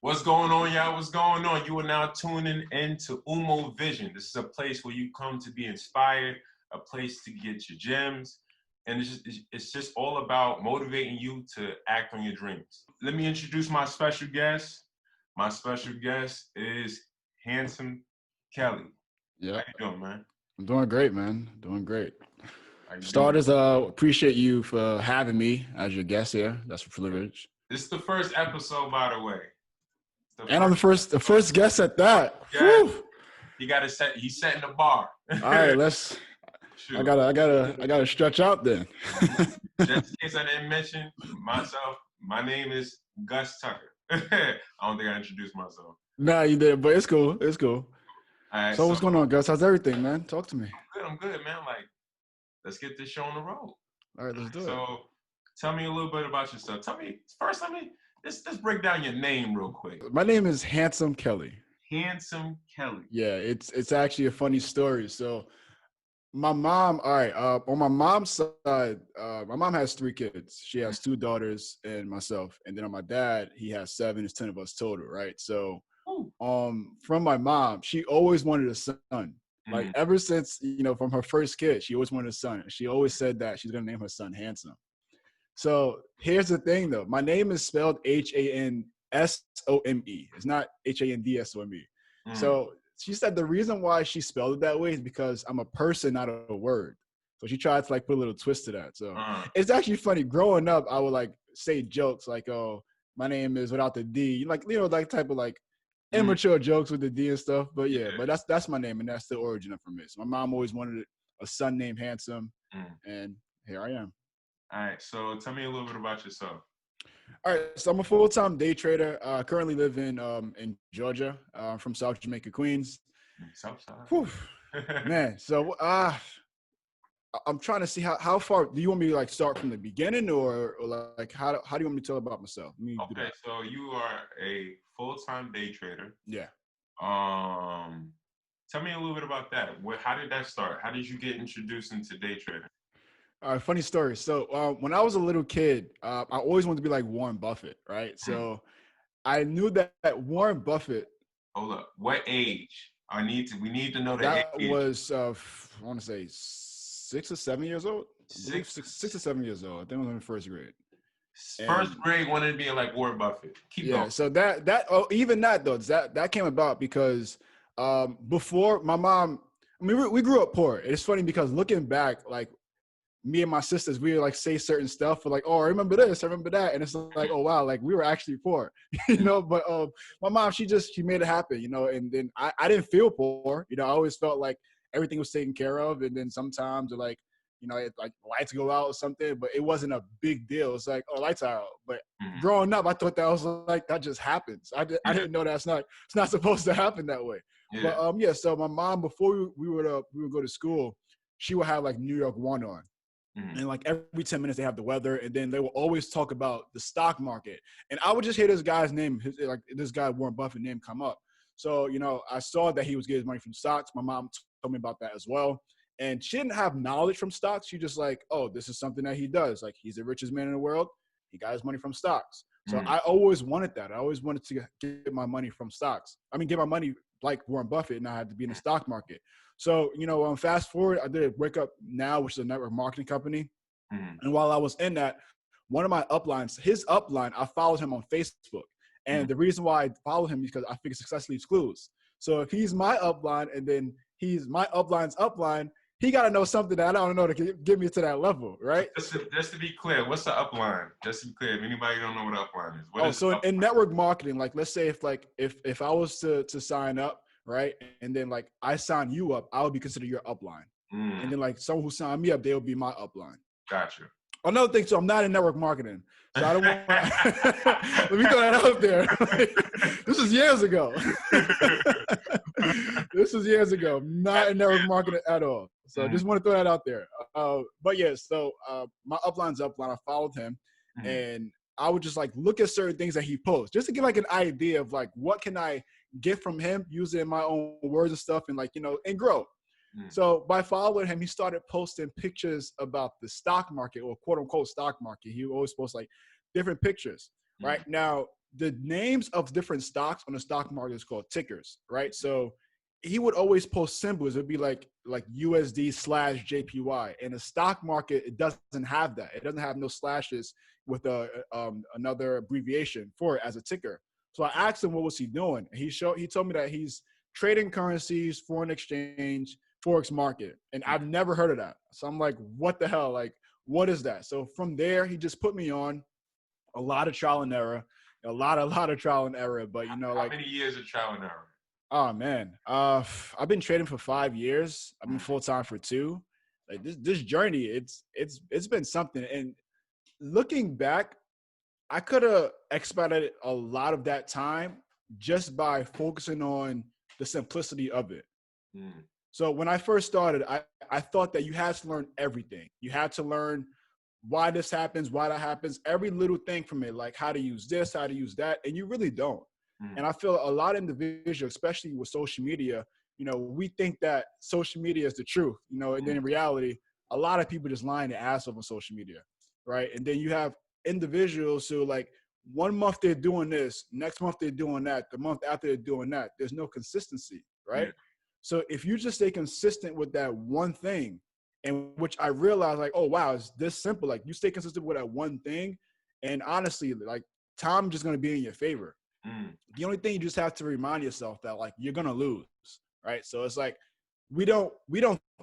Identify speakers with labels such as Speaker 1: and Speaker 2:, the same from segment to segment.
Speaker 1: What's going on, y'all? What's going on? You are now tuning into OOMOW Vision. This is a place where you come to be inspired, a place to get your gems, and it's just all about motivating you to act on your dreams. Let me introduce my special guest. My special guest is Hansome Kelly.
Speaker 2: Yeah.
Speaker 1: How you doing, man?
Speaker 2: I'm doing great, man. Doing great.
Speaker 1: How you
Speaker 2: Starters,
Speaker 1: doing?
Speaker 2: appreciate you for having me as your guest here. That's a privilege.
Speaker 1: This is the first episode, by the way.
Speaker 2: And I'm the first guest at that.
Speaker 1: Yeah, you gotta set. He's setting the bar.
Speaker 2: All right, let's. Shoot. I gotta stretch out then.
Speaker 1: Just in case I didn't mention myself, my name is Gus Tucker. I don't think I introduced myself.
Speaker 2: Nah, you did, but it's cool. It's cool.
Speaker 1: All right,
Speaker 2: so what's going on, Gus? How's everything, man? Talk to me.
Speaker 1: I'm good, man. Like, let's get this show on the road.
Speaker 2: All right, let's do it.
Speaker 1: So, tell me a little bit about yourself. Tell me first. Let's break down your name real quick.
Speaker 2: My name is Hansome Kelly.
Speaker 1: Hansome Kelly.
Speaker 2: Yeah, it's actually a funny story. So, my mom. All right. On my mom's side, my mom has 3 kids. She has 2 daughters and myself. And then on my dad, he has 7. It's 10 of us total, right? So, from my mom, she always wanted a son. Like ever since, from her first kid, she always wanted a son. She always said that she's gonna name her son Hansome. So here's the thing, though. My name is spelled Hansome. It's not Handsome. So she said the reason why she spelled it that way is because I'm a person, not a word. So she tried to like put a little twist to that. So it's actually funny. Growing up, I would like say jokes like, "Oh, my name is without the D," like type of like immature jokes with the D and stuff. But yeah, but that's my name, and that's the origin of it. So my mom always wanted a son named Hansome, and here I am.
Speaker 1: All right, so tell me a little bit about yourself.
Speaker 2: All right, so I'm a full-time day trader. Currently live in Georgia. From South Jamaica, Queens.
Speaker 1: Southside.
Speaker 2: Man, so I'm trying to see how far do you want me to like start from the beginning or like how do you want me to tell about myself?
Speaker 1: Okay, so you are a full-time day trader.
Speaker 2: Yeah.
Speaker 1: Tell me a little bit about that. How did that start? How did you get introduced into day trading?
Speaker 2: Funny story. So when I was a little kid, I always wanted to be like Warren Buffett, right? So I knew that Warren Buffett.
Speaker 1: Hold up. What age? We need to know
Speaker 2: that
Speaker 1: age.
Speaker 2: Was I want to say 6 or 7 years old. Six or 7 years old. I think I was in first grade.
Speaker 1: First grade, wanted to be like Warren Buffett. Keep going.
Speaker 2: So even that though, that came about because before my mom. I mean, we grew up poor. It's funny because looking back, like. Me and my sisters, we would like say certain stuff for like, oh, I remember this, I remember that. And it's like, oh, wow, like we were actually poor, but my mom, she made it happen, and then I didn't feel poor. I always felt like everything was taken care of. And then sometimes like, like lights go out or something, but it wasn't a big deal. It's like, oh, lights are out. But growing up, I thought that was like, that just happens. I didn't know it's not supposed to happen that way. Yeah. But so my mom, before we would go to school, she would have like New York 1 on. And like every 10 minutes they have the weather, and then they will always talk about the stock market. And I would just hear this guy's name, this guy Warren Buffett name come up. So I saw that he was getting his money from stocks. My mom told me about that as well, and she didn't have knowledge from stocks. She just like, oh, this is something that he does. Like he's the richest man in the world. He got his money from stocks. So I always wanted that. I always wanted to get my money from stocks. I mean, get my money like Warren Buffett, and I had to be in the stock market. So, fast forward, I did Wake Up Now, which is a network marketing company. And while I was in that, one of my uplines, his upline, I followed him on Facebook. And the reason why I followed him is because I figured success leaves clues. So if he's my upline and then he's my upline's upline, he got to know something that I don't know to get me to that level, right?
Speaker 1: Just to be clear, what's the upline? Just to be clear, if anybody don't know what upline is.
Speaker 2: So in network marketing, like let's say if I was to sign up, right? And then like I sign you up, I would be considered your upline. And then like someone who signed me up, they'll be my upline.
Speaker 1: Gotcha.
Speaker 2: Another thing, so I'm not in network marketing. So I don't want let me throw that out there. This is years ago. Not in network marketing at all. So I just want to throw that out there. But yeah, so my upline's upline, I followed him and I would just like look at certain things that he posts just to get like an idea of like what can I get from him using my own words and stuff and like, and grow. So by following him, he started posting pictures about the stock market or quote unquote stock market. He always posts like different pictures. Right now, the names of different stocks on the stock market is called tickers, right? So he would always post symbols. It'd be like USD/JPY. In the stock market, it doesn't have that. It doesn't have no slashes with another abbreviation for it as a ticker. So I asked him what was he doing. And he told me that he's trading currencies, foreign exchange, forex market, and I've never heard of that. So I'm like, what the hell? Like, what is that? So from there, he just put me on a lot of trial and error, a lot of trial and error. But you know,
Speaker 1: How
Speaker 2: like,
Speaker 1: many years of trial and error?
Speaker 2: oh man, I've been trading for 5 years. I've been full time for 2. Like this journey, it's been something. And looking back, I could have expedited a lot of that time just by focusing on the simplicity of it.
Speaker 1: Mm.
Speaker 2: So when I first started, I thought that you had to learn everything. You had to learn why this happens, why that happens, every little thing from it, like how to use this, how to use that, and you really don't. And I feel a lot of individuals, especially with social media, you know, we think that social media is the truth, you know, and then in reality, a lot of people just lying their ass off on social media, right? And then you have individuals who like 1 month they're doing this, next month they're doing that, the month after they're doing that. There's no consistency, right? So if you just stay consistent with that one thing, and which I realized like, oh wow, it's this simple. Like you stay consistent with that one thing, and honestly, like time just gonna be in your favor. The only thing you just have to remind yourself that like you're gonna lose, right? So it's like we don't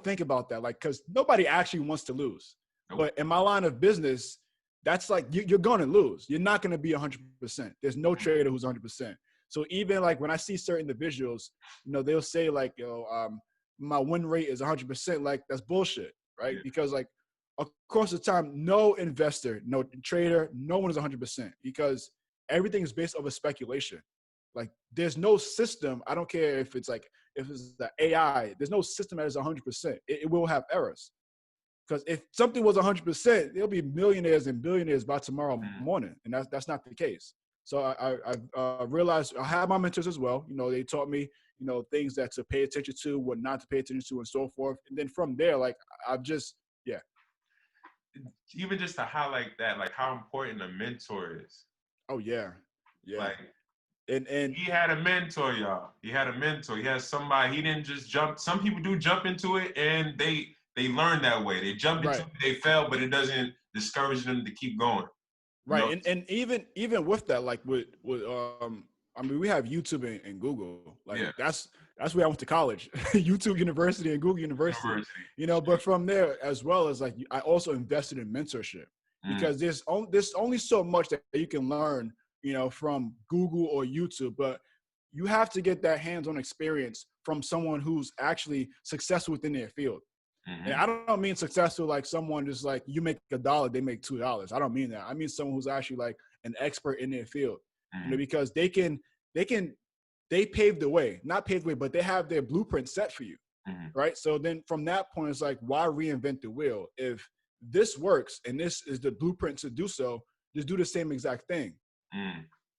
Speaker 2: think about that, like because nobody actually wants to lose.
Speaker 1: Nope.
Speaker 2: But in my line of business, that's like you're gonna lose. You're not gonna be 100%. There's no trader who's 100%. So even like when I see certain individuals, you know, they'll say like, my win rate is 100%. Like that's bullshit, right? Because like across the time, no investor, no trader, no one is 100% because everything is based off of speculation. Like there's no system. I don't care if it's the AI. There's no system that is 100%. It will have errors. Because if something was 100%, there'll be millionaires and billionaires by tomorrow morning, and that's not the case. So I realized I have my mentors as well. You know, they taught me, you know, things that to pay attention to, what not to pay attention to, and so forth. And then from there, like I've just, yeah.
Speaker 1: Even just to highlight that, like how important a mentor is.
Speaker 2: Oh yeah, yeah.
Speaker 1: Like,
Speaker 2: and
Speaker 1: he had a mentor, y'all. He had a mentor. He had somebody. He didn't just jump. Some people do jump into it, and they learn that way. They jump into it, they fail, but it doesn't discourage them to keep going.
Speaker 2: Right, you know? and even with that, like with I mean, we have YouTube and Google. Like that's where I went to college, YouTube University and Google University. You know, but from there as well as like I also invested in mentorship because there's only so much that you can learn, you know, from Google or YouTube, but you have to get that hands-on experience from someone who's actually successful within their field. And I don't mean successful like someone just like you make $1, they make $2. I don't mean that. I mean someone who's actually like an expert in their field, you know, because they paved the way, not paved the way, but they have their blueprint set for you, right? So then from that point, it's like, why reinvent the wheel? If this works and this is the blueprint to do so, just do the same exact thing,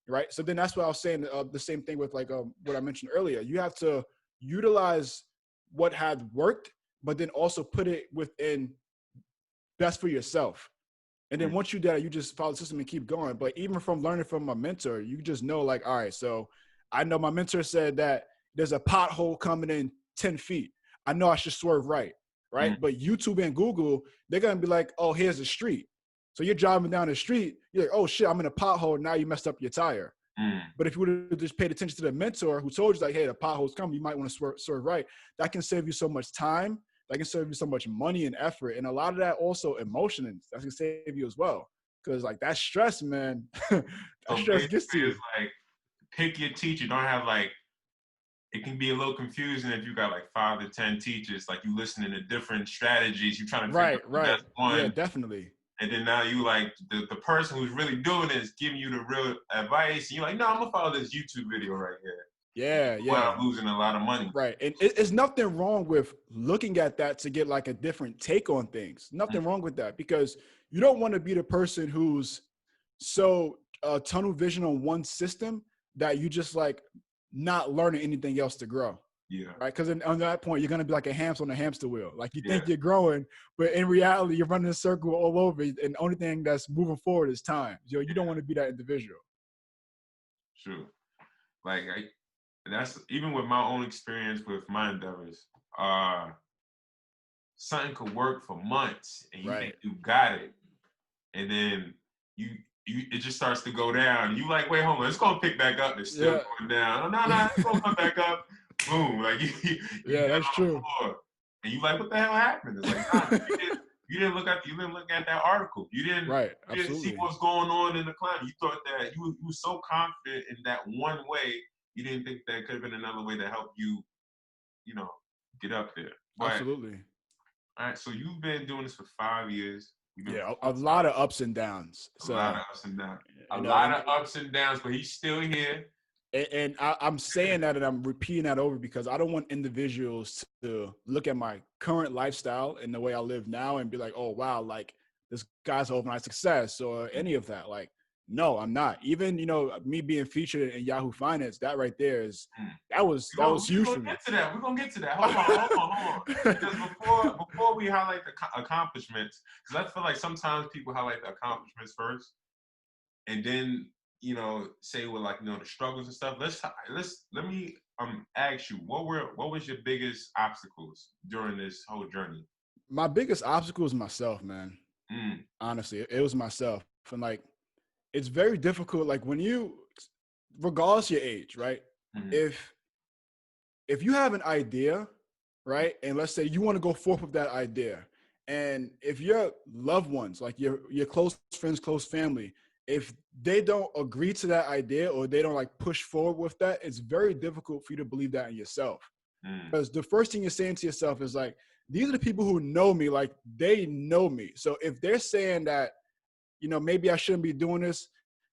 Speaker 2: right? So then that's what I was saying, the same thing with like what I mentioned earlier. You have to utilize what had worked, but then also put it within best for yourself. And then once you do that, you just follow the system and keep going. But even from learning from my mentor, you just know like, all right, so I know my mentor said that there's a pothole coming in 10 feet. I know I should swerve right? But YouTube and Google, they're going to be like, oh, here's the street. So you're driving down the street, you're like, oh shit, I'm in a pothole. Now you messed up your tire. But if you would have just paid attention to the mentor who told you like, hey, the pothole's coming, you might want to swerve right. That can save you so much time. That can save you so much money and effort. And a lot of that also emotion, that can save you as well. Because like that stress, man, that stress gets to you.
Speaker 1: It's like, pick your teacher. Don't have like, it can be a little confusing if you got like 5 to 10 teachers, like you listening to different strategies. You're trying to figure out the best one.
Speaker 2: Yeah, definitely.
Speaker 1: And then now you like the person who's really doing it is giving you the real advice. And you're like, no, I'm gonna follow this YouTube video right here.
Speaker 2: Yeah.
Speaker 1: I'm losing a lot of money.
Speaker 2: Right. And it's nothing wrong with looking at that to get like a different take on things. Nothing wrong with that because you don't want to be the person who's so tunnel vision on one system that you just like not learning anything else to grow.
Speaker 1: Yeah.
Speaker 2: Right. Because on that point, you're going to be like a hamster on a hamster wheel. Like you think you're growing, but in reality, you're running a circle all over. And the only thing that's moving forward is time. You don't want to be that individual.
Speaker 1: True. Like that's even with my own experience with my endeavors. Something could work for months, and you think
Speaker 2: Right.
Speaker 1: you got it, and then you it just starts to go down. You like, wait, hold on, it's gonna pick back up. It's still
Speaker 2: Yeah.
Speaker 1: going down. No, no, it's gonna come back up. Boom, like you
Speaker 2: Yeah,
Speaker 1: down
Speaker 2: that's
Speaker 1: on the
Speaker 2: true.
Speaker 1: floor, and you like, what the hell happened? It's like, nah, you didn't look at that article.
Speaker 2: Right.
Speaker 1: You didn't see
Speaker 2: Absolutely.
Speaker 1: what's going on in the climate. You thought that you were so confident in that one way, you didn't think that could have been another way to help you, you know, get up there. But
Speaker 2: Absolutely.
Speaker 1: all right, so you've been doing this for 5 years. You've been
Speaker 2: Yeah,
Speaker 1: full
Speaker 2: a lot of
Speaker 1: time.
Speaker 2: ups and downs.
Speaker 1: A lot
Speaker 2: So,
Speaker 1: of ups and downs. A
Speaker 2: you know,
Speaker 1: lot of ups and downs, but he's still here.
Speaker 2: I'm saying that and I'm repeating that over because I don't want individuals to look at my current lifestyle and the way I live now and be like, oh, wow, like this guy's overnight success or any of that. Like, no, I'm not. Even, me being featured in Yahoo Finance, that right there is, that was
Speaker 1: We're
Speaker 2: huge
Speaker 1: gonna
Speaker 2: for me.
Speaker 1: get to that. We're gonna get to that. Hold on. Because before we highlight the accomplishments, because I feel like sometimes people highlight the accomplishments first, and then say with the struggles and stuff. Let me ask you, what was your biggest obstacles during this whole journey?
Speaker 2: My biggest obstacle is myself, man. Honestly, it was myself. And like, it's very difficult. Like when you, regardless of your age, right?
Speaker 1: Mm-hmm.
Speaker 2: If you have an idea, right, and let's say you want to go forth with that idea, and if your loved ones, like your close friends, close family, if they don't agree to that idea or they don't like push forward with that, it's very difficult for you to believe that in yourself. Because the first thing you're saying to yourself is like, these are the people who know me, like they know me. So if they're saying that, maybe I shouldn't be doing this,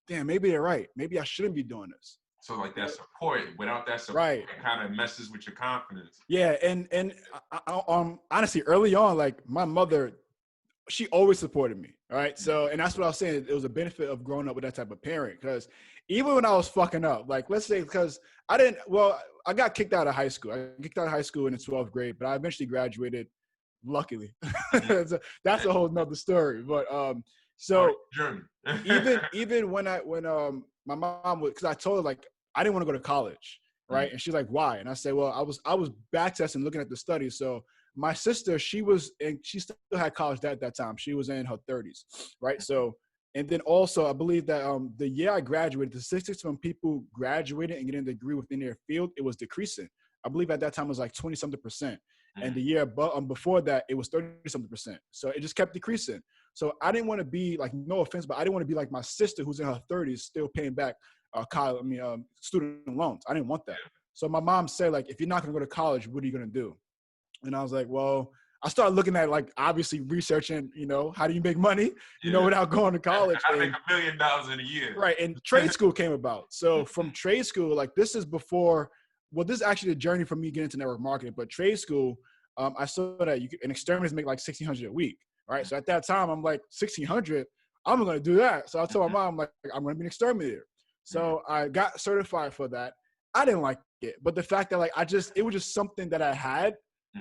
Speaker 2: damn, maybe they're right. Maybe I shouldn't be doing this.
Speaker 1: So like that support, without that support,
Speaker 2: Right.
Speaker 1: it kind of messes with your confidence.
Speaker 2: Yeah, and honestly, early on, like my mother, she always supported me. All right, so and that's what I was saying. It was a benefit of growing up with that type of parent, because even when I was fucking up, like let's say, because I got kicked out of high school. I kicked out of high school in the 12th grade, but I eventually graduated. Luckily, that's a whole nother story. But so even when my mom would, because I told her like I didn't want to go to college, right? And she's like, why? And I said, well, I was back testing, looking at the studies. So my sister, she still had college at that time. She was in her 30s, right? So, and then also I believe that the year I graduated, the statistics from people graduating and getting a degree within their field, it was decreasing. I believe at that time it was like 20 something percent. And the year before that, it was 30 something percent. So it just kept decreasing. So I didn't want to be like, no offense, but I didn't want to be like my sister who's in her 30s still paying back student loans. I didn't want that. So my mom said, like, if you're not going to go to college, what are you going to do? And I was like, well, I started looking at like obviously researching, how do you make money, without going to college.
Speaker 1: I make $1 million in a year.
Speaker 2: Right. And trade school came about. So from trade school, like this is before, well, this is actually the journey for me getting into network marketing, but trade school, I saw that an exterminators make like $1,600 a week. Right. So at that time, I'm like, $1,600, I'm going to do that. So I told my mom, like, I'm going to be an exterminator. So I got certified for that. I didn't like it, but the fact that like, it was just something that I had.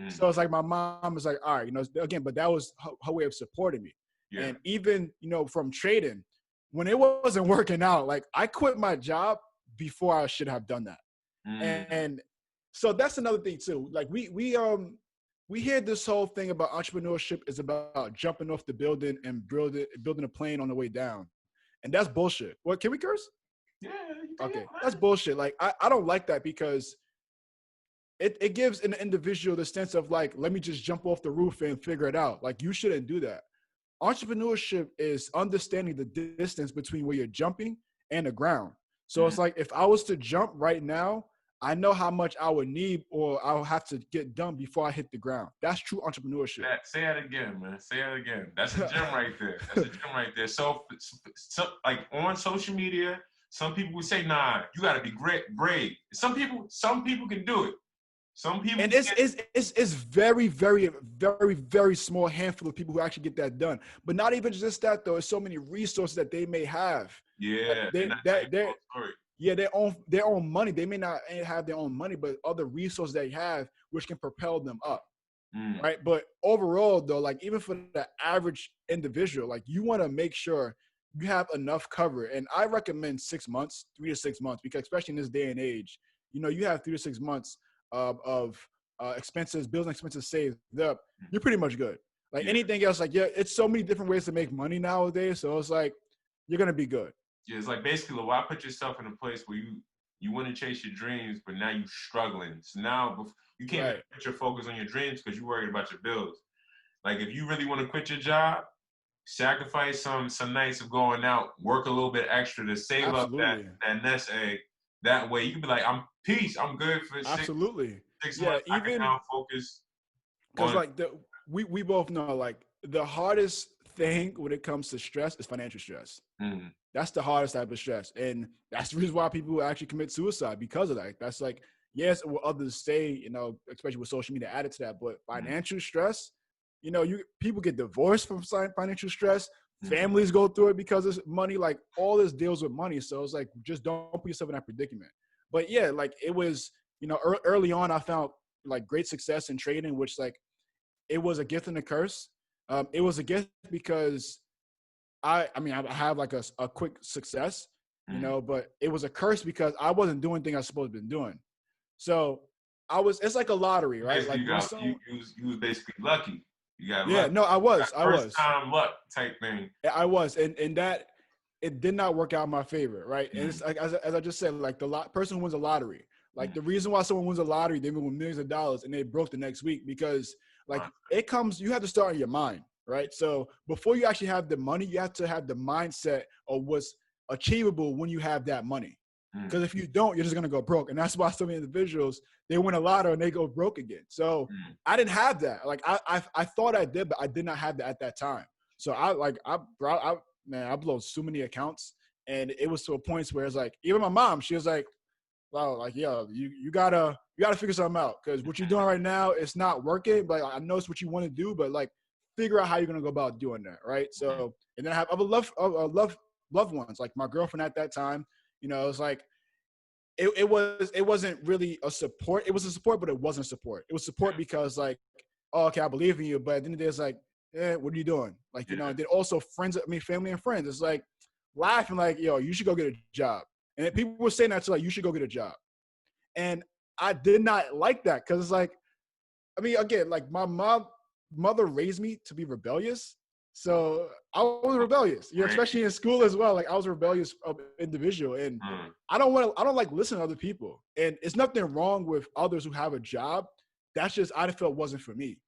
Speaker 2: So it's like my mom was like, all right, again, but that was her way of supporting me. Yeah. And even, from trading, when it wasn't working out, like I quit my job before I should have done that. And so that's another thing too. Like we hear this whole thing about entrepreneurship is about jumping off the building and building a plane on the way down. And that's bullshit. What, can we curse?
Speaker 1: Yeah.
Speaker 2: Okay. That's bullshit. Like I don't like that, because it gives an individual the sense of like, let me just jump off the roof and figure it out. Like you shouldn't do that. Entrepreneurship is understanding the distance between where you're jumping and the ground. So it's like, if I was to jump right now, I know how much I would need or I'll have to get done before I hit the ground. That's true entrepreneurship.
Speaker 1: Say that again, man. Say it again. That's a gem right there. That's a gem right there. So like on social media, some people would say, nah, you got to be brave. Some people can do it. Some people,
Speaker 2: and it's very, very, very, very small handful of people who actually get that done. But not even just that though. There's so many resources that they may have.
Speaker 1: Yeah,
Speaker 2: their own money. They may not have their own money, but other resources they have which can propel them up. Right. But overall though, like even for the average individual, like you want to make sure you have enough cover. And I recommend 6 months, 3 to 6 months, because especially in this day and age, you know, you have 3 to 6 months of expenses, bills and expenses saved up, you're pretty much good. Like
Speaker 1: Yeah.
Speaker 2: anything else, like, yeah, it's so many different ways to make money nowadays. So it's like, you're going to be good.
Speaker 1: Yeah, it's like basically, why put yourself in a place where you want to chase your dreams, but now you're struggling. So now you can't
Speaker 2: Right.
Speaker 1: put your focus on your dreams because you're worried about your bills. Like if you really want to quit your job, sacrifice some nights of going out, work a little bit extra to save up
Speaker 2: Absolutely.
Speaker 1: that nest egg. That way you can be like, I'm peace, I'm good for
Speaker 2: Absolutely.
Speaker 1: six
Speaker 2: Yeah.
Speaker 1: months. I can
Speaker 2: Even
Speaker 1: now focus
Speaker 2: because
Speaker 1: on.
Speaker 2: like we both know like the hardest thing when it comes to stress is financial stress.
Speaker 1: Mm,
Speaker 2: That's the hardest type of stress. And that's the reason why people actually commit suicide because of that. That's like, yes, what others say, you know, especially with social media added to that, but financial stress, you know, people get divorced from financial stress. Families go through it because of money. Like all this deals with money. So it's like, just don't put yourself in that predicament. But yeah, like it was, you know, early on, I found like great success in trading, which like it was a gift and a curse. It was a gift because I mean, I have like a quick success, you know, but it was a curse because I wasn't doing things I was supposed to be doing. So it's like a lottery, right?
Speaker 1: basically,
Speaker 2: Like when
Speaker 1: you was basically lucky. You got
Speaker 2: yeah,
Speaker 1: lucky.
Speaker 2: no, I was.
Speaker 1: First time luck type thing.
Speaker 2: I was. And that, it did not work out in my favor, right? And it's
Speaker 1: Mm.
Speaker 2: like, as I just said, like person who wins a lottery, like the reason why someone wins a lottery, they win millions of dollars and they broke the next week because like it comes, you have to start in your mind, right? So before you actually have the money, you have to have the mindset of what's achievable when you have that money. Because if you don't, you're just gonna go broke, and that's why so many individuals, they win a lotto and they go broke again. So I didn't have that. Like I thought I did, but I did not have that at that time. So I blew so many accounts, and it was to a point where it's like, even my mom, she was like, "Wow, like yo, you gotta figure something out because what you're doing right now, it's not working. But I know it's what you want to do, but like figure out how you're gonna go about doing that, right?" So and then I have other loved ones, like my girlfriend at that time. You know, it was like it wasn't really a support. It was a support, but it wasn't support. It was support because like, oh, okay, I believe in you, but at the end of the day, it's like, what are you doing? Like, you know, and then also family and friends. It's like laughing, like, yo, you should go get a job. And then people were saying that to like, you should go get a job. And I did not like that because it's like, I mean, again, like my mother raised me to be rebellious. So I was rebellious, you know, especially in school as well. Like I was a rebellious individual, and I don't like listening to other people. And it's nothing wrong with others who have a job. That's just I felt wasn't for me,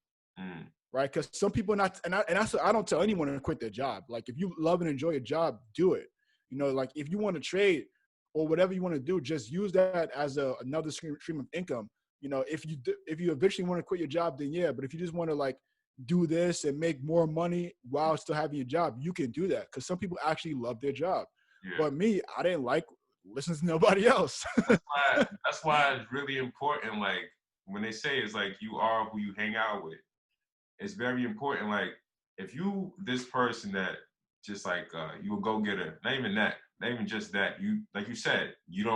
Speaker 2: right? Because some people I don't tell anyone to quit their job. Like if you love and enjoy your job, do it. You know, like if you want to trade or whatever you want to do, just use that as another stream of income. You know, if you eventually want to quit your job, then yeah. But if you just want to like do this and make more money while still having your job, you can do that because some people actually love their job. But me, I didn't like listening to nobody else.
Speaker 1: That's why it's really important. Like when they say it's like you are who you hang out with, it's very important. Like if you this person that just like you a go-getter, not even that, not even just that. You like you said, you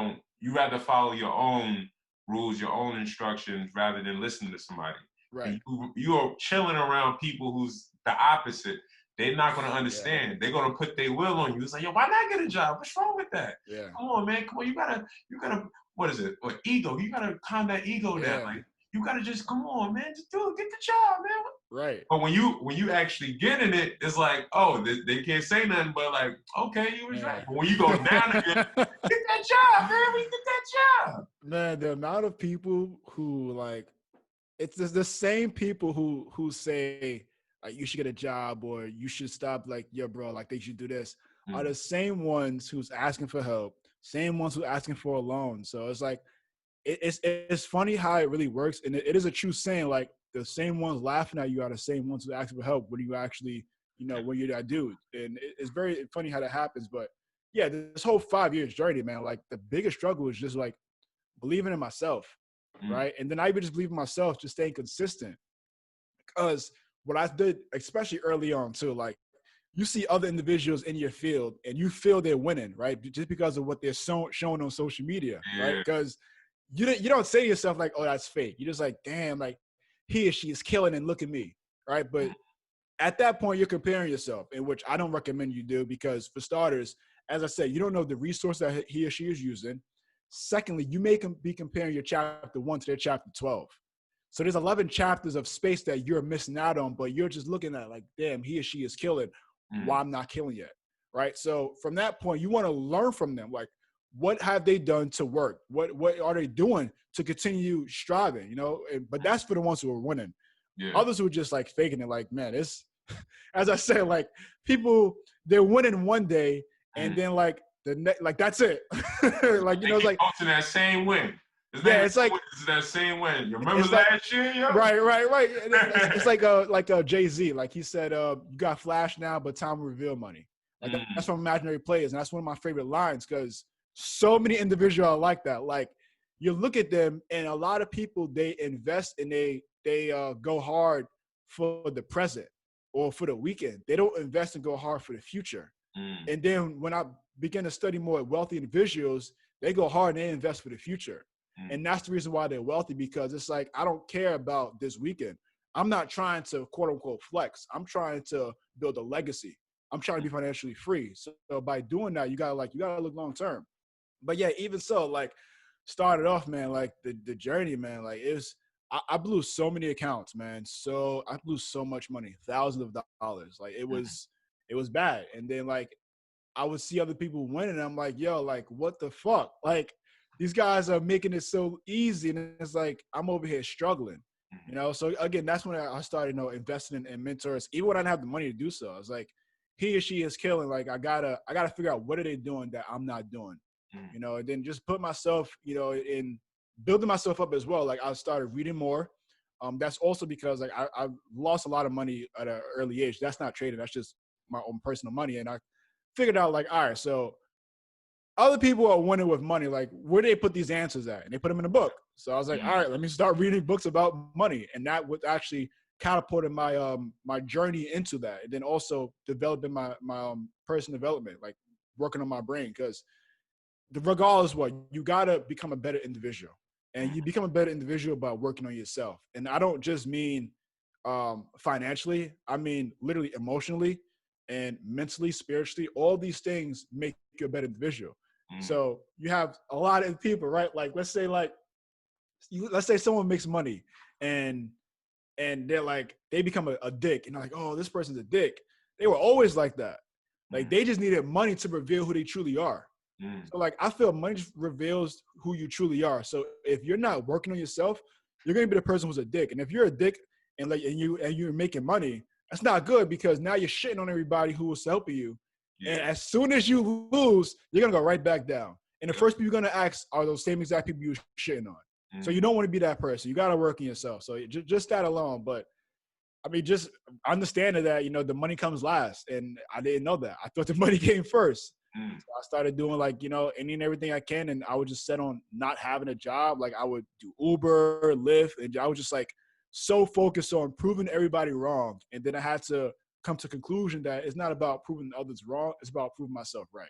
Speaker 1: rather follow your own rules, your own instructions rather than listening to somebody.
Speaker 2: Right.
Speaker 1: You are chilling around people who's the opposite. They're not going to understand. Yeah. They're going to put their will on you. It's like, yo, why not get a job? What's wrong with that?
Speaker 2: Yeah.
Speaker 1: Come on, man. Come on. You gotta, what is it? Or ego. You gotta calm that ego down. Like, you gotta just, come on, man. Just do it. Get the job, man.
Speaker 2: Right.
Speaker 1: But when you actually get in it, it's like, oh, they can't say nothing, but like, okay, you was right. But when you go down again, get that job, man. We get that job.
Speaker 2: Man, the amount of people who like, it's the same people who say like you should get a job or you should stop, like, yo, bro, like they should do this, are the same ones who's asking for help, same ones who asking for a loan. So it's like it's funny how it really works, and it is a true saying. Like the same ones laughing at you are the same ones who ask for help when you actually, you know, when you're that dude. And it's very funny how that happens. But yeah, this whole 5 years journey, man, like the biggest struggle is just like believing in myself. Right. And then I even just believe in myself, just staying consistent. Because what I did, especially early on too, like you see other individuals in your field and you feel they're winning, right? Just because of what they're showing on social media, right? Because you don't say to yourself like, oh, that's fake. You're just like, damn, like he or she is killing and look at me, right? But at that point, you're comparing yourself, in which I don't recommend you do, because for starters, as I said, you don't know the resource that he or she is using. Secondly, you may be comparing your chapter 1 to their chapter 12. So there's 11 chapters of space that you're missing out on, but you're just looking at like, damn, he or she is killing. Why I'm not killing yet, right? So from that point, you want to learn from them. Like, what have they done to work? What are they doing to continue striving? You know, but that's for the ones who are winning.
Speaker 1: Yeah.
Speaker 2: Others who are just like faking it. Like, man, it's as I said, like people they're winning one day, and then like like that's it. Like, you know, it's like
Speaker 1: posting that same win.
Speaker 2: It's like
Speaker 1: it's that same win. You remember
Speaker 2: like,
Speaker 1: last year, yo?
Speaker 2: Right. It's like Jay-Z. Like he said, you got flash now, but time will reveal money. Like that's from Imaginary Players, and that's one of my favorite lines because so many individuals are like that. Like you look at them, and a lot of people they invest and they go hard for the present or for the weekend. They don't invest and go hard for the future. And then when I begin to study more wealthy individuals, they go hard and they invest for the future. And that's the reason why they're wealthy, because it's like, I don't care about this weekend. I'm not trying to quote unquote flex. I'm trying to build a legacy. I'm trying to be financially free. So by doing that, you gotta look long term. But yeah, even so, like started off, man, like the journey, man, like it was, I blew so many accounts, man. So I blew so much money, thousands of dollars. Like it was bad. And then like I would see other people winning. And I'm like, yo, like what the fuck? Like these guys are making it so easy. And it's like, I'm over here struggling, you know? So again, that's when I started, investing in mentors, even when I didn't have the money to do so. I was like, he or she is killing. Like, I gotta figure out what are they doing that I'm not doing, you know? And then just put myself, in building myself up as well. Like I started reading more. That's also because like I lost a lot of money at an early age. That's not trading. That's just my own personal money. And I figured out like, all right, so other people are winning with money. Like, where do they put these answers at? And they put them in a book. So I was like, all right, let me start reading books about money. And that would actually catapulted my my journey into that. And then also developing my personal development, like working on my brain. Because regardless what, you got to become a better individual. And you become a better individual by working on yourself. And I don't just mean financially. I mean literally emotionally and mentally, spiritually. All these things make you a better individual. So you have a lot of people, right? Like let's say someone makes money and they're like, they become a dick, and they're like, oh, this person's a dick. They were always like that. Like they just needed money to reveal who they truly are. So like I feel money just reveals who you truly are. So if you're not working on yourself, you're gonna be the person who's a dick. And if you're a dick and you're making money, that's not good, because now you're shitting on everybody who was helping you. Yeah. And as soon as you lose, you're going to go right back down. And the first people you're going to ask are those same exact people you're shitting on. So you don't want to be that person. You got to work on yourself. So just that alone. But I mean, just understanding that, the money comes last. And I didn't know that. I thought the money came first. So I started doing like, any and everything I can. And I would just set on not having a job. Like I would do Uber, Lyft. And I was just like so focused on proving everybody wrong. And then I had to come to the conclusion that it's not about proving others wrong. It's about proving myself right.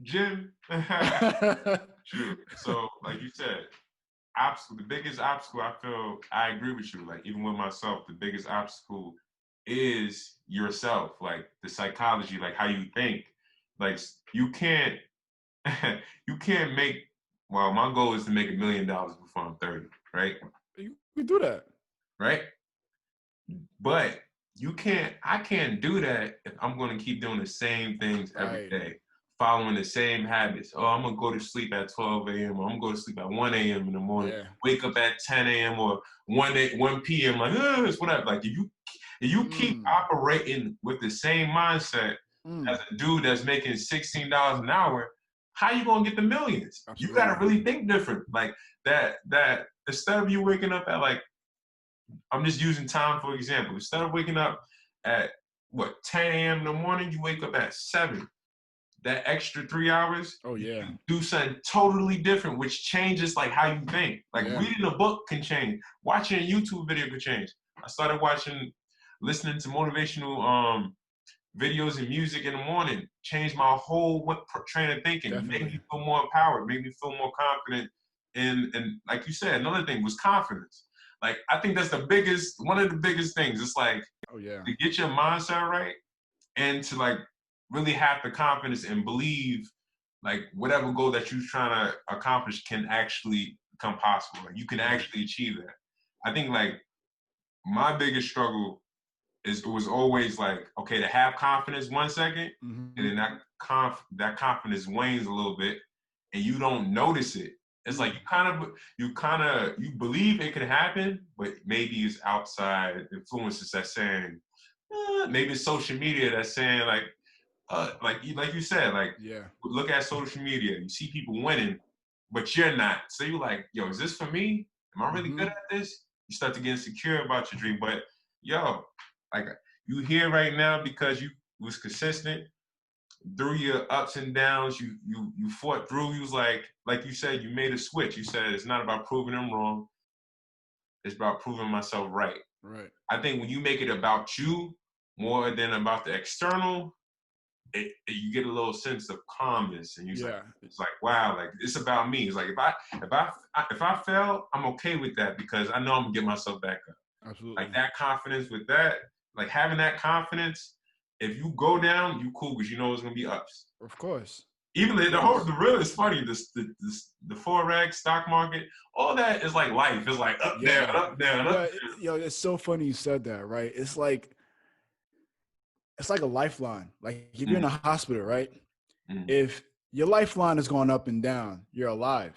Speaker 1: Jim. True. So like you said, the biggest obstacle, I feel I agree with you. Like even with myself, the biggest obstacle is yourself, like the psychology, like how you think. Like you can't make, well, my goal is to make $1 million before I'm 30, right?
Speaker 2: You do that.
Speaker 1: Right? But I can't do that if I'm going to keep doing the same things every day, following the same habits. Oh, I'm going to go to sleep at 12 a.m. or I'm going to go to sleep at 1 a.m. in the morning, wake up at 10 a.m. or 1 p.m. Like, it's whatever. Like if you keep operating with the same mindset as a dude that's making $16 an hour, how you going to get the millions? Absolutely. You got to really think different. Like that instead of you waking up at like, I'm just using time for example. Instead of waking up at 10 a.m. in the morning, you wake up at 7. That extra 3 hours, you do something totally different, which changes like how you think. Like reading a book can change. Watching a YouTube video can change. I started listening to motivational videos and music in the morning. Changed my whole train of thinking. Made me feel more empowered. Made me feel more confident. And like you said, another thing was confidence. Like, I think that's one of the biggest things. It's like
Speaker 2: Oh yeah.
Speaker 1: to get your mindset right and to like really have the confidence and believe like whatever goal that you're trying to accomplish can actually become possible. Like you can actually achieve that. I think like my biggest struggle it was always like, okay, to have confidence 1 second, and then that confidence wanes a little bit, and you don't notice it. It's like you believe it can happen, but maybe it's outside influences that's saying, maybe it's social media that's saying like you said, like
Speaker 2: Yeah.
Speaker 1: look at social media, you see people winning, but you're not. So you're like, yo, is this for me? Am I really good at this? You start to get insecure about your dream, but yo, like you here right now because you was consistent through your ups and downs. You fought through. You was like you said, you made a switch. You said it's not about proving them wrong. It's about proving myself right.
Speaker 2: Right.
Speaker 1: I think when you make it about you more than about the external, you get a little sense of calmness, and it's like wow, like it's about me. It's like if I fail, I'm okay with that because I know I'm gonna get myself back up.
Speaker 2: Absolutely.
Speaker 1: Like that confidence with that, like having that confidence. If you go down, you cool because you know it's gonna be ups.
Speaker 2: Of course.
Speaker 1: Even the real is funny. The forex, stock market, all that is like life. It's like up down, up down, up down.
Speaker 2: It's so funny you said that, right? It's like a lifeline. Like if you're in a hospital, right? If your lifeline is going up and down, you're alive,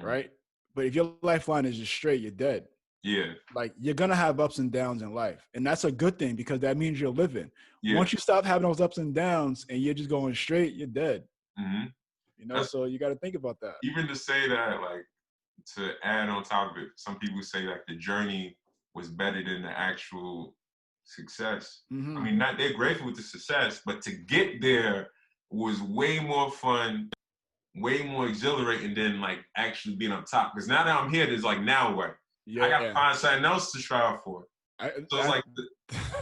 Speaker 2: right? But if your lifeline is just straight, you're dead.
Speaker 1: Yeah.
Speaker 2: Like you're gonna have ups and downs in life, and that's a good thing because that means you're living.
Speaker 1: Yeah.
Speaker 2: Once you stop having those ups and downs and you're just going straight, you're dead. You know, so you got to think about that.
Speaker 1: Even to say that, like, to add on top of it, some people say like the journey was better than the actual success. I mean, they're grateful with the success, but to get there was way more fun, way more exhilarating than like actually being on top. Because now that I'm here, there's like now what? I gotta find something else to strive for. So it's like,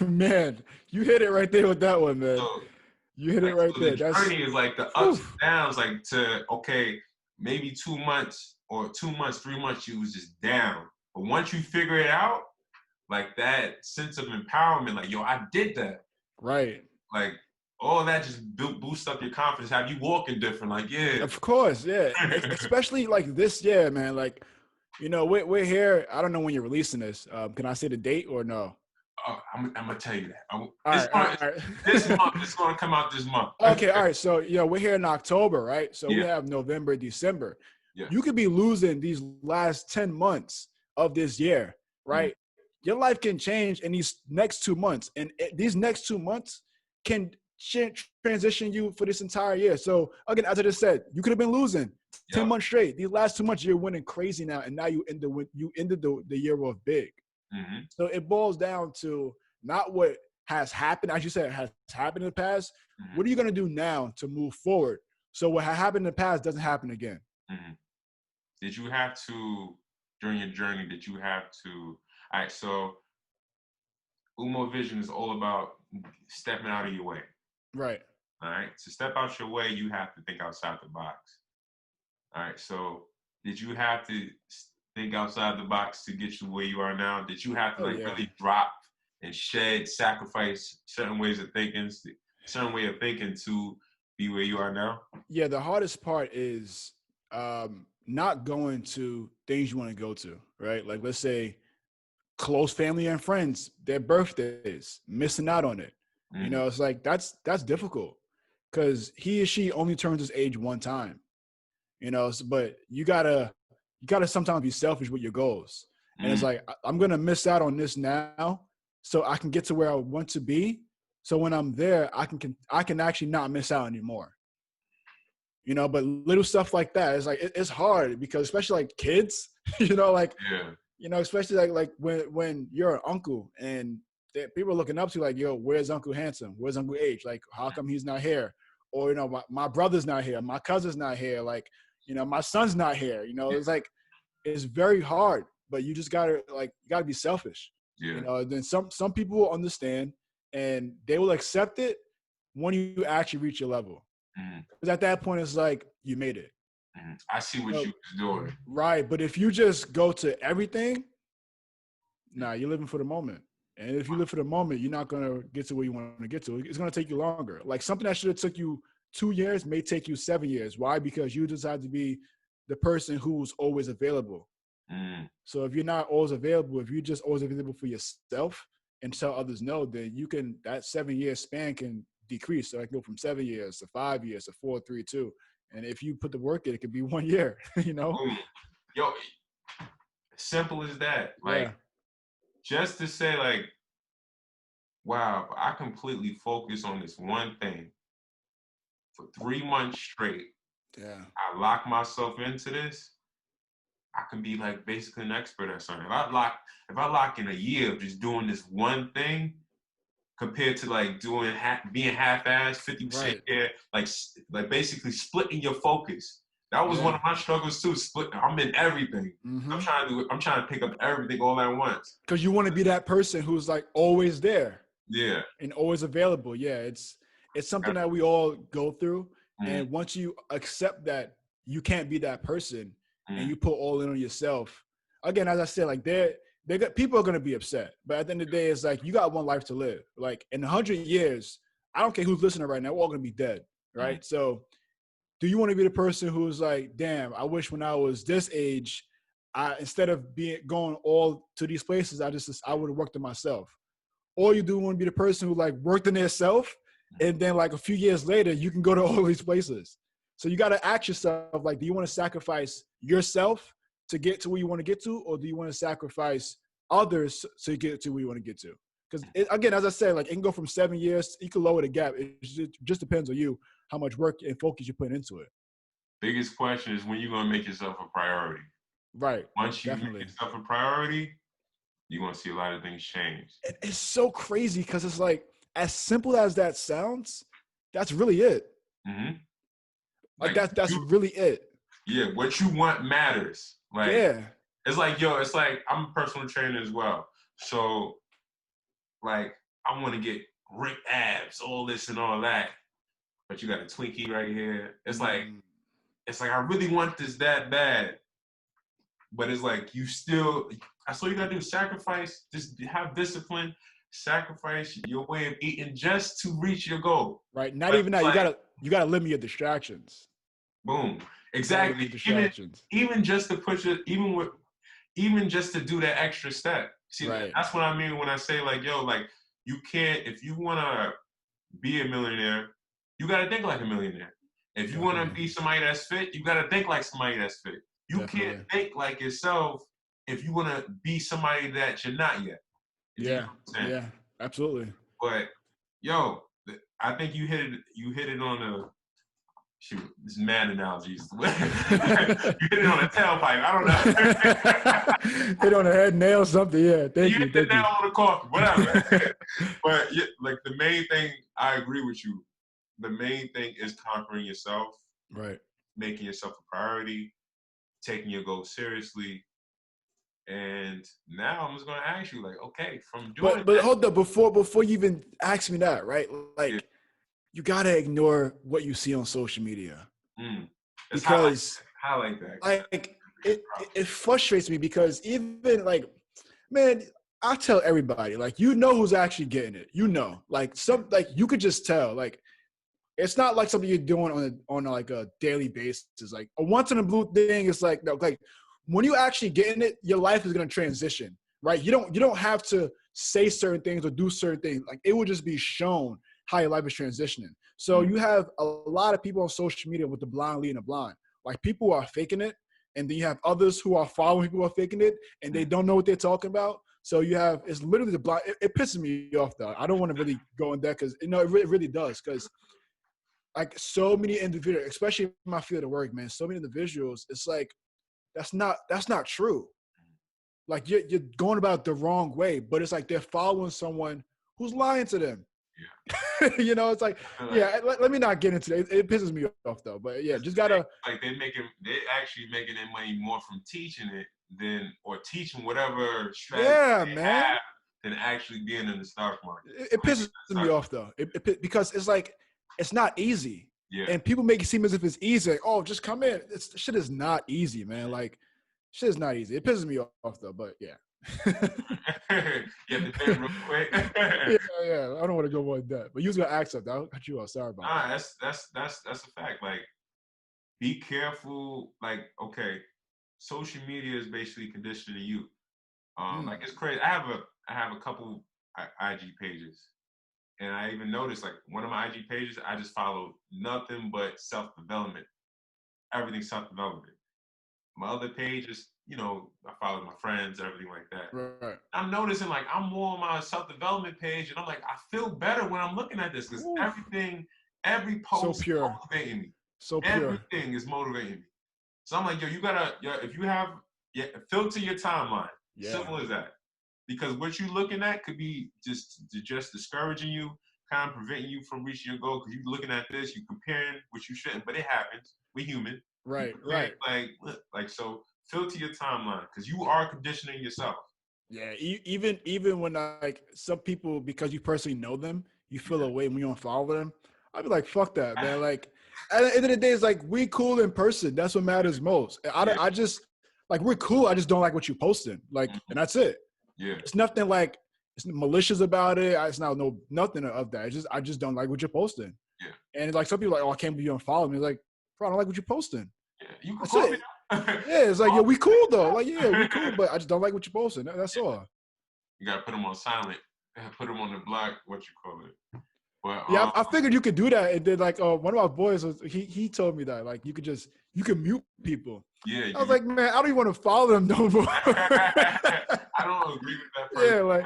Speaker 2: man, you hit it right there with that one, man.
Speaker 1: So,
Speaker 2: you hit it right there.
Speaker 1: The journey is like the ups and downs, like to okay, maybe 2 months or 2 months, 3 months, you was just down. But once you figure it out, like that sense of empowerment, like yo, I did that.
Speaker 2: Right.
Speaker 1: Like all that just boosts up your confidence, have you walking different. Like yeah.
Speaker 2: Of course, yeah. Especially like this year, man. Like, you know, we're here. I don't know when you're releasing this. Can I say the date or no?
Speaker 1: I'm gonna tell you that.
Speaker 2: All right.
Speaker 1: This month, it's gonna come out this month.
Speaker 2: Okay, all right. So we're here in October, right? So we have November, December. Yeah. You could be losing these last 10 months of this year, right? Your life can change in these next 2 months, and these next 2 months can transition you for this entire year. So again, as I just said, you could have been losing 10 months straight. These last 2 months, you're winning crazy now, and now you ended the year off big. So it boils down to not what has happened, as you said, has happened in the past. What are you going to do now to move forward so what happened in the past doesn't happen again?
Speaker 1: Did you have to, during your journey, all right, so OOMOW Vision is all about stepping out of your way.
Speaker 2: Right.
Speaker 1: All right, to step out your way, you have to think outside the box. All right, so did you have to think outside the box to get you where you are now? Did you have to really drop and sacrifice certain ways of thinking, certain way of thinking to be where you are now?
Speaker 2: Yeah, the hardest part is not going to things you want to go to, right? Like let's say close family and friends, their birthdays, missing out on it. You know, it's like that's difficult because he or she only turns his age one time. You know, but you gotta sometimes be selfish with your goals. And it's like, I'm going to miss out on this now so I can get to where I want to be. So when I'm there, I can actually not miss out anymore. You know, but little stuff like that, it's like, it's hard because especially like kids, you know, like, you know, especially like when you're an uncle and people are looking up to you like, yo, where's Uncle Hansome? Where's Uncle H? Like, how come he's not here? Or, you know, my brother's not here. My cousin's not here. Like, you know, my son's not here. You know, it's like, it's very hard, but you just gotta be selfish. You know, then some people will understand and they will accept it when you actually reach your level. Because at that point, it's like, you made it.
Speaker 1: I see what you was doing.
Speaker 2: Right. But if you just go to everything, Nah, you're living for the moment. And if you live for the moment, you're not gonna get to where you want to get to. It's gonna take you longer. Like something that should have took you 2 years may take you 7 years. Why? Because you decide to be the person who's always available.
Speaker 1: Mm.
Speaker 2: So if you're not always available, if you're just always available for yourself and tell others no, then you can that 7 year span can decrease. So I can go from 7 years to 5 years to 4, 3, 2. And if you put the work in, it could be 1 year, you know?
Speaker 1: Boom. Yo, simple as that. Like
Speaker 2: Yeah.
Speaker 1: just to say, like, wow, I completely focus on this one thing for 3 months straight.
Speaker 2: Yeah.
Speaker 1: I lock myself into this. I can be like basically an expert at something. If I lock in a year of just doing this one thing, compared to like doing being half-assed, 50%
Speaker 2: Right.
Speaker 1: here, like basically splitting your focus. That was one
Speaker 2: Yeah.
Speaker 1: of my struggles too. I'm in everything.
Speaker 2: Mm-hmm.
Speaker 1: I'm trying to pick up everything all at once.
Speaker 2: Because you want to be that person who's like always there
Speaker 1: Yeah.
Speaker 2: and always available. Yeah, it's something that we all go through.
Speaker 1: Mm,
Speaker 2: And once you accept that you can't be that person and
Speaker 1: mm,
Speaker 2: you put all in on yourself, again, as I said, like they got people are gonna be upset. But at the end of the day, it's like you got one life to live. Like in 100 years, I don't care who's listening right now, we're all gonna be dead.
Speaker 1: mm.
Speaker 2: Right. So do you want to be the person who's like, damn, I wish when I was this age, I instead of going all to these places, I would have worked on myself. Or you do want to be the person who like worked on themselves, and then like a few years later, you can go to all these places. So you got to ask yourself, like, do you want to sacrifice yourself to get to where you want to get to, or do you want to sacrifice others to get to where you want to get to? Because again, as I said, like it can go from 7 years, you can lower the gap. It just depends on you how much work and focus you put into it.
Speaker 1: Biggest question is when you're gonna make yourself a priority.
Speaker 2: Right.
Speaker 1: Once you make
Speaker 2: Definitely.
Speaker 1: yourself a priority, you're gonna see a lot of things change.
Speaker 2: It's so crazy because it's like as simple as that sounds, that's really it.
Speaker 1: Mm-hmm.
Speaker 2: Like
Speaker 1: Like
Speaker 2: that's really it.
Speaker 1: yeah, what you want matters. Like
Speaker 2: Yeah.
Speaker 1: it's like I'm a personal trainer as well. So like I want to get ripped abs, all this and all that. But you got a Twinkie right here. It's like I really want this that bad. But it's like that's all you gotta do. Sacrifice, just have discipline, sacrifice your way of eating just to reach your goal.
Speaker 2: Right. Not
Speaker 1: But
Speaker 2: even that. You gotta limit your distractions.
Speaker 1: boom.
Speaker 2: You gotta limit
Speaker 1: Exactly.
Speaker 2: your distractions.
Speaker 1: Even just to push it, even just to do that extra step. See,
Speaker 2: Right.
Speaker 1: that's what I mean when I say like, yo, like you can't, if you wanna be a millionaire, you gotta think like a millionaire. If you wanna be somebody that's fit, you gotta think like somebody that's fit. You can't think like yourself if you wanna be somebody that you're not yet.
Speaker 2: Yeah. Yeah. Absolutely.
Speaker 1: But yo, I think you hit it on a shoot, this is mad analogies. You hit it on a tailpipe. I don't know.
Speaker 2: Hit on the head, nail something. Yeah. Thank you.
Speaker 1: Hit the nail on the coffin, whatever. But yeah, like the main thing, I agree with you. The main thing is conquering yourself,
Speaker 2: Right.
Speaker 1: making yourself a priority, taking your goals seriously. And now I'm just gonna ask you, like, okay, from doing
Speaker 2: But hold up, before you even ask me that, right? Like
Speaker 1: yeah.
Speaker 2: you gotta ignore what you see on social media.
Speaker 1: Let's
Speaker 2: Because
Speaker 1: highlight that.
Speaker 2: like it frustrates me because even like, man, I tell everybody, like, you know who's actually getting it. You know, like you could just tell, like, it's not like something you're doing on like a daily basis. Like a once in a blue thing. It's like, no, like when you actually getting it, your life is going to transition, right? You don't have to say certain things or do certain things. Like it will just be shown how your life is transitioning. So you have a lot of people on social media with the blind leading the blind. Like people are faking it. And then you have others who are following people who are faking it and they don't know what they're talking about. So you have, it's literally the blind. It pisses me off though. I don't want to really go in there because, it really does. Because like so many individuals, especially in my field of work, man, so many individuals, it's like, that's not true. Like you're going about it the wrong way, but it's like they're following someone who's lying to them. Yeah. It's like, yeah, let me not get into it. It pisses me off though, but yeah, just gotta.
Speaker 1: Like they're actually making their money more from teaching it or teaching whatever strategy they have than actually being in the stock market.
Speaker 2: It pisses me off though, because it's like, it's not easy.
Speaker 1: Yeah.
Speaker 2: And people make it seem as if it's easy. Like, oh, just come in. Shit is not easy, man. Like, shit is not easy. It pisses me off though, but yeah.
Speaker 1: Get the bit real quick.
Speaker 2: Yeah. I don't want to go more in depth, but you was gonna ask something. I'll cut you off. Sorry about
Speaker 1: Nah,
Speaker 2: that.
Speaker 1: that's a fact. Like, be careful. Like, okay, social media is basically conditioning you. Like, it's crazy. I have a couple IG pages, and I even noticed like one of my IG pages, I just follow nothing but self development. Everything self development. My other page is, I follow my friends, everything like that.
Speaker 2: Right.
Speaker 1: I'm noticing like I'm more on my self development page, and I'm like, I feel better when I'm looking at this because
Speaker 2: Oof.
Speaker 1: every
Speaker 2: So
Speaker 1: post is
Speaker 2: pure.
Speaker 1: motivating me.
Speaker 2: So pure.
Speaker 1: Everything is motivating me. So I'm like, yo, if you have, filter your timeline.
Speaker 2: Yeah.
Speaker 1: Simple as that. Because what you're looking at could be just discouraging you, kind of preventing you from reaching your goal. Because you're looking at this, you're comparing, which you shouldn't, but it happens. We're human.
Speaker 2: Right. Right.
Speaker 1: So filter your timeline because you are conditioning yourself.
Speaker 2: Yeah. Even when like some people, because you personally know them, you feel a way when you don't follow them. I'd be like, fuck that, man. Like at the end of the day, it's like we cool in person. That's what matters most. I just like we're cool. I just don't like what you're posting. Like, and that's it.
Speaker 1: Yeah.
Speaker 2: It's nothing like it's malicious about it. It's not nothing of that. I just don't like what you're posting.
Speaker 1: Yeah.
Speaker 2: And like some people are like, oh, I can't believe you unfollow me. It's like, bro, I don't like what you're posting.
Speaker 1: Yeah. You can
Speaker 2: That's
Speaker 1: call
Speaker 2: it.
Speaker 1: me.
Speaker 2: Yeah, it's like, yeah, we cool though. Like, yeah, we cool, but I just don't like what you're posting. That's all.
Speaker 1: You gotta put them on silent. Put them on the block. What you call it? But
Speaker 2: Yeah, I figured you could do that. And then like one of my boys he told me that like you can mute people.
Speaker 1: Yeah.
Speaker 2: I was like, man, I don't even want to follow them no more.
Speaker 1: I don't agree with that person.
Speaker 2: Yeah, like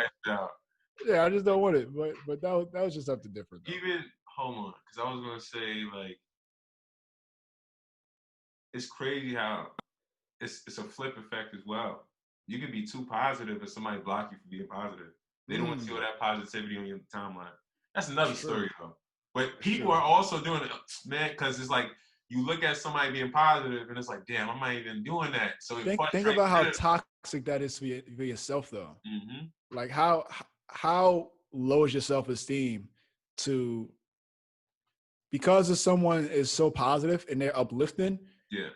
Speaker 2: yeah, I just don't want it. But that was just something different. Though.
Speaker 1: Even hold on, because I was gonna say like it's crazy how it's a flip effect as well. You can be too positive and somebody block you from being positive. They don't want to see all that positivity on your timeline. That's another story though. But people are also doing it, man, because it's like you look at somebody being positive and it's like, damn, I'm not even doing that. So
Speaker 2: think about how toxic that is for yourself though.
Speaker 1: Mm-hmm.
Speaker 2: Like how low is your self-esteem to because of someone is so positive and they're uplifting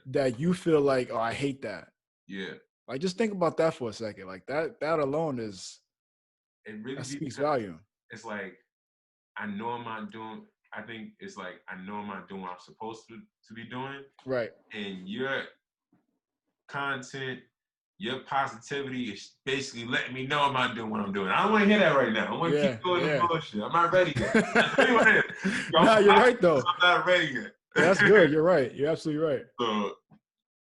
Speaker 2: that you feel like, oh, I hate that.
Speaker 1: Yeah.
Speaker 2: Like just think about that for a second. Like that alone is
Speaker 1: it really
Speaker 2: that speaks volume.
Speaker 1: It's like I know I'm not doing. I think it's like I know I'm not doing what I'm supposed to be doing.
Speaker 2: Right.
Speaker 1: And your content, your positivity is basically letting me know I'm not doing what I'm doing. I don't want to hear that right now. I want to keep doing the bullshit. I'm not ready yet.
Speaker 2: Nah, you're right though.
Speaker 1: I'm not ready yet.
Speaker 2: That's good. You're right. You're absolutely right.
Speaker 1: So,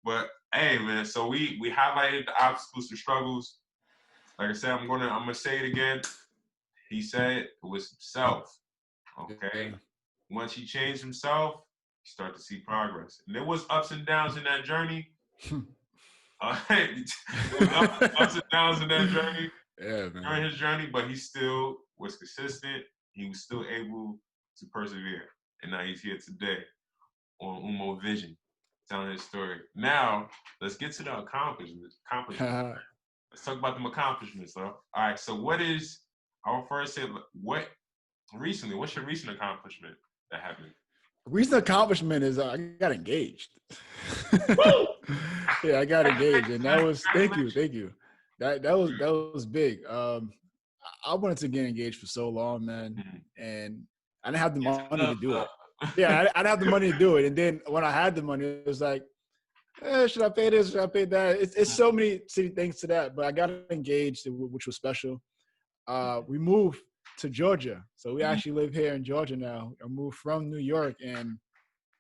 Speaker 1: but hey, man. So we highlighted the obstacles and struggles. Like I said, I'm gonna say it again. He said it was himself. Okay. Yeah. Once he changed himself, you start to see progress. And there was ups and downs in that journey. There was ups and downs in that journey.
Speaker 2: Yeah, man.
Speaker 1: During his journey, but he still was consistent. He was still able to persevere. And now he's here today on OOMOW Vision, telling his story. Now, let's get to the accomplishments. Let's talk about them accomplishments, though. All right, so I'll first say, what's your recent accomplishment that happened?
Speaker 2: Recent accomplishment is I got engaged. Yeah, I got engaged, and that was thank you. That was big. I wanted to get engaged for so long, man, and I didn't have the money to do it. Yeah, I didn't have the money to do it, and then when I had the money, it was like, should I pay this? Should I pay that? It's so many things to that, but I got engaged, which was special. We moved to Georgia, so we actually live here in Georgia now. I moved from New York, and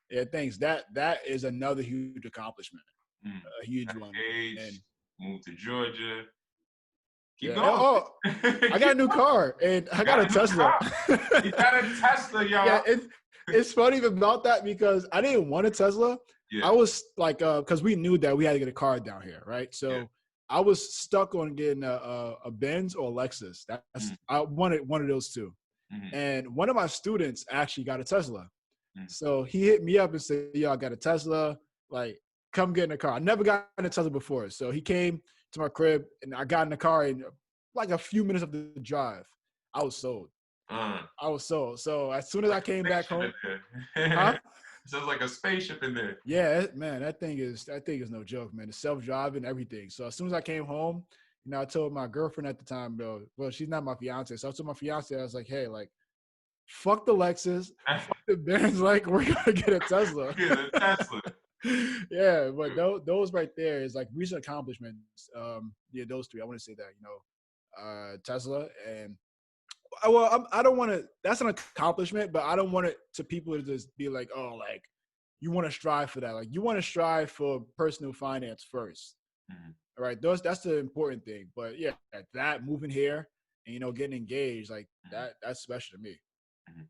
Speaker 2: yeah, thanks. That is another huge accomplishment, a huge one. And
Speaker 1: moved to Georgia. Keep
Speaker 2: going. Oh, I got a new car, and I got a Tesla.
Speaker 1: You got a Tesla, y'all.
Speaker 2: Yeah, it's funny about that because I didn't want a Tesla. Yeah. I was like, because we knew that we had to get a car down here, right? So I was stuck on getting a Benz or a Lexus. I wanted one of those two. And one of my students actually got a Tesla. So he hit me up and said, yo, I got a Tesla. Like, come get in the car. I never got in a Tesla before. So he came to my crib, and I got in the car, and like a few minutes of the drive, I was sold. I was sold. So as soon as I came back home,
Speaker 1: sounds like a spaceship in there.
Speaker 2: Yeah, man, that thing is no joke, man. The self-driving, everything. So as soon as I came home, you know, I told my girlfriend at the time, though, well, she's not my fiance. So I told my fiance, I was like, hey, like, fuck the Lexus, fuck the Benz, like, we're going to get a Tesla.
Speaker 1: Get a Tesla.
Speaker 2: Yeah, but those right there is like recent accomplishments. Yeah, those three. I want to say that, you know, Tesla and well, I don't want to. That's an accomplishment, but I don't want it to people to just be like, oh, like you want to strive for that. Like you want to strive for personal finance first.
Speaker 1: Mm-hmm.
Speaker 2: All right, that's the important thing. But yeah, that moving here and you know getting engaged, like that's special to me.
Speaker 1: Mm-hmm.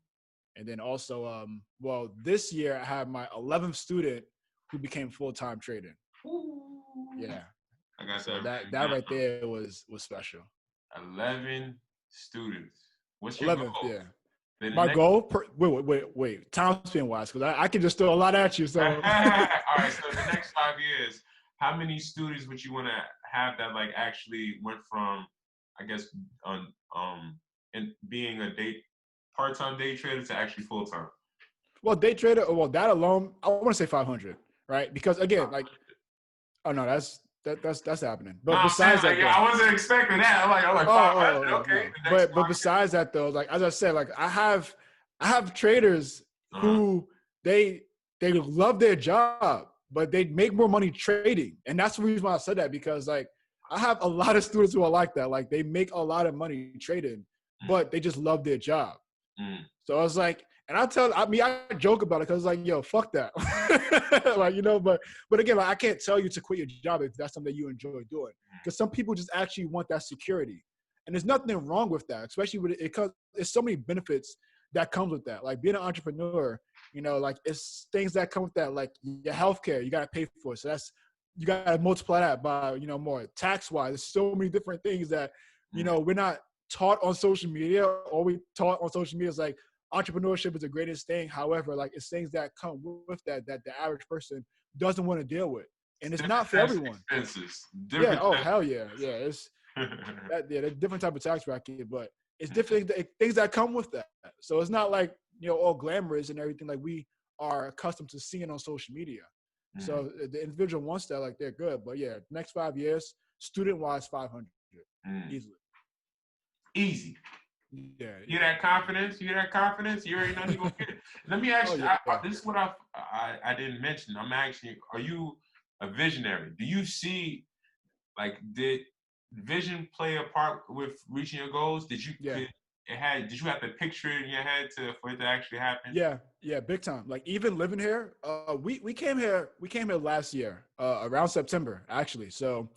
Speaker 2: And then also, well, this year I had my 11th student who became full-time trading.
Speaker 1: Ooh.
Speaker 2: Yeah.
Speaker 1: I got
Speaker 2: So that right there was special.
Speaker 1: 11 students. What's your
Speaker 2: 11th,
Speaker 1: goal?
Speaker 2: yeah. My goal, wait. Time span wise, because I can just throw a lot at you. So.
Speaker 1: All right. So the next 5 years, how many students would you want to have that like actually went from, I guess, in being a part-time day trader to actually full-time?
Speaker 2: Well, day trader. Well, that alone, I want to say 500, right? Because again, like, oh no, that's happening. But besides that,
Speaker 1: I wasn't expecting that. I'm like 500. Okay.
Speaker 2: No. But besides that, though, like as I said, like I have traders who they love their job, but they make more money trading, and that's the reason why I said that because like I have a lot of students who are like that. Like they make a lot of money trading, but they just love their job. So I was like. And I joke about it because like, yo, fuck that. Like, you know, but again, like, I can't tell you to quit your job if that's something you enjoy doing. Because some people just actually want that security. And there's nothing wrong with that, especially with it because there's so many benefits that comes with that. Like being an entrepreneur, you know, like it's things that come with that, like your healthcare, you got to pay for it. So you got to multiply that by, you know, more tax-wise. There's so many different things that, you know, we're not taught on social media. All we taught on social media is like, entrepreneurship is the greatest thing. However, like it's things that come with that the average person doesn't want to deal with, and it's not for everyone.
Speaker 1: Expenses.
Speaker 2: Yeah. Oh hell yeah, yeah. It's there's different type of tax bracket, but it's different things that come with that. So it's not like you know all glamorous and everything like we are accustomed to seeing on social media. So the individual wants that, like they're good. But yeah, next 5 years, student wise, 500 easily.
Speaker 1: Easy.
Speaker 2: Yeah,
Speaker 1: You hear that confidence? You already know you're gonna get it. Let me ask you. This is what I didn't mention. I'm asking, are you a visionary? Do you see, like, did vision play a part with reaching your goals? Did you? Did you have to picture it in your head for it to actually happen?
Speaker 2: Yeah, big time. Like even living here, we came here last year, around September actually. So.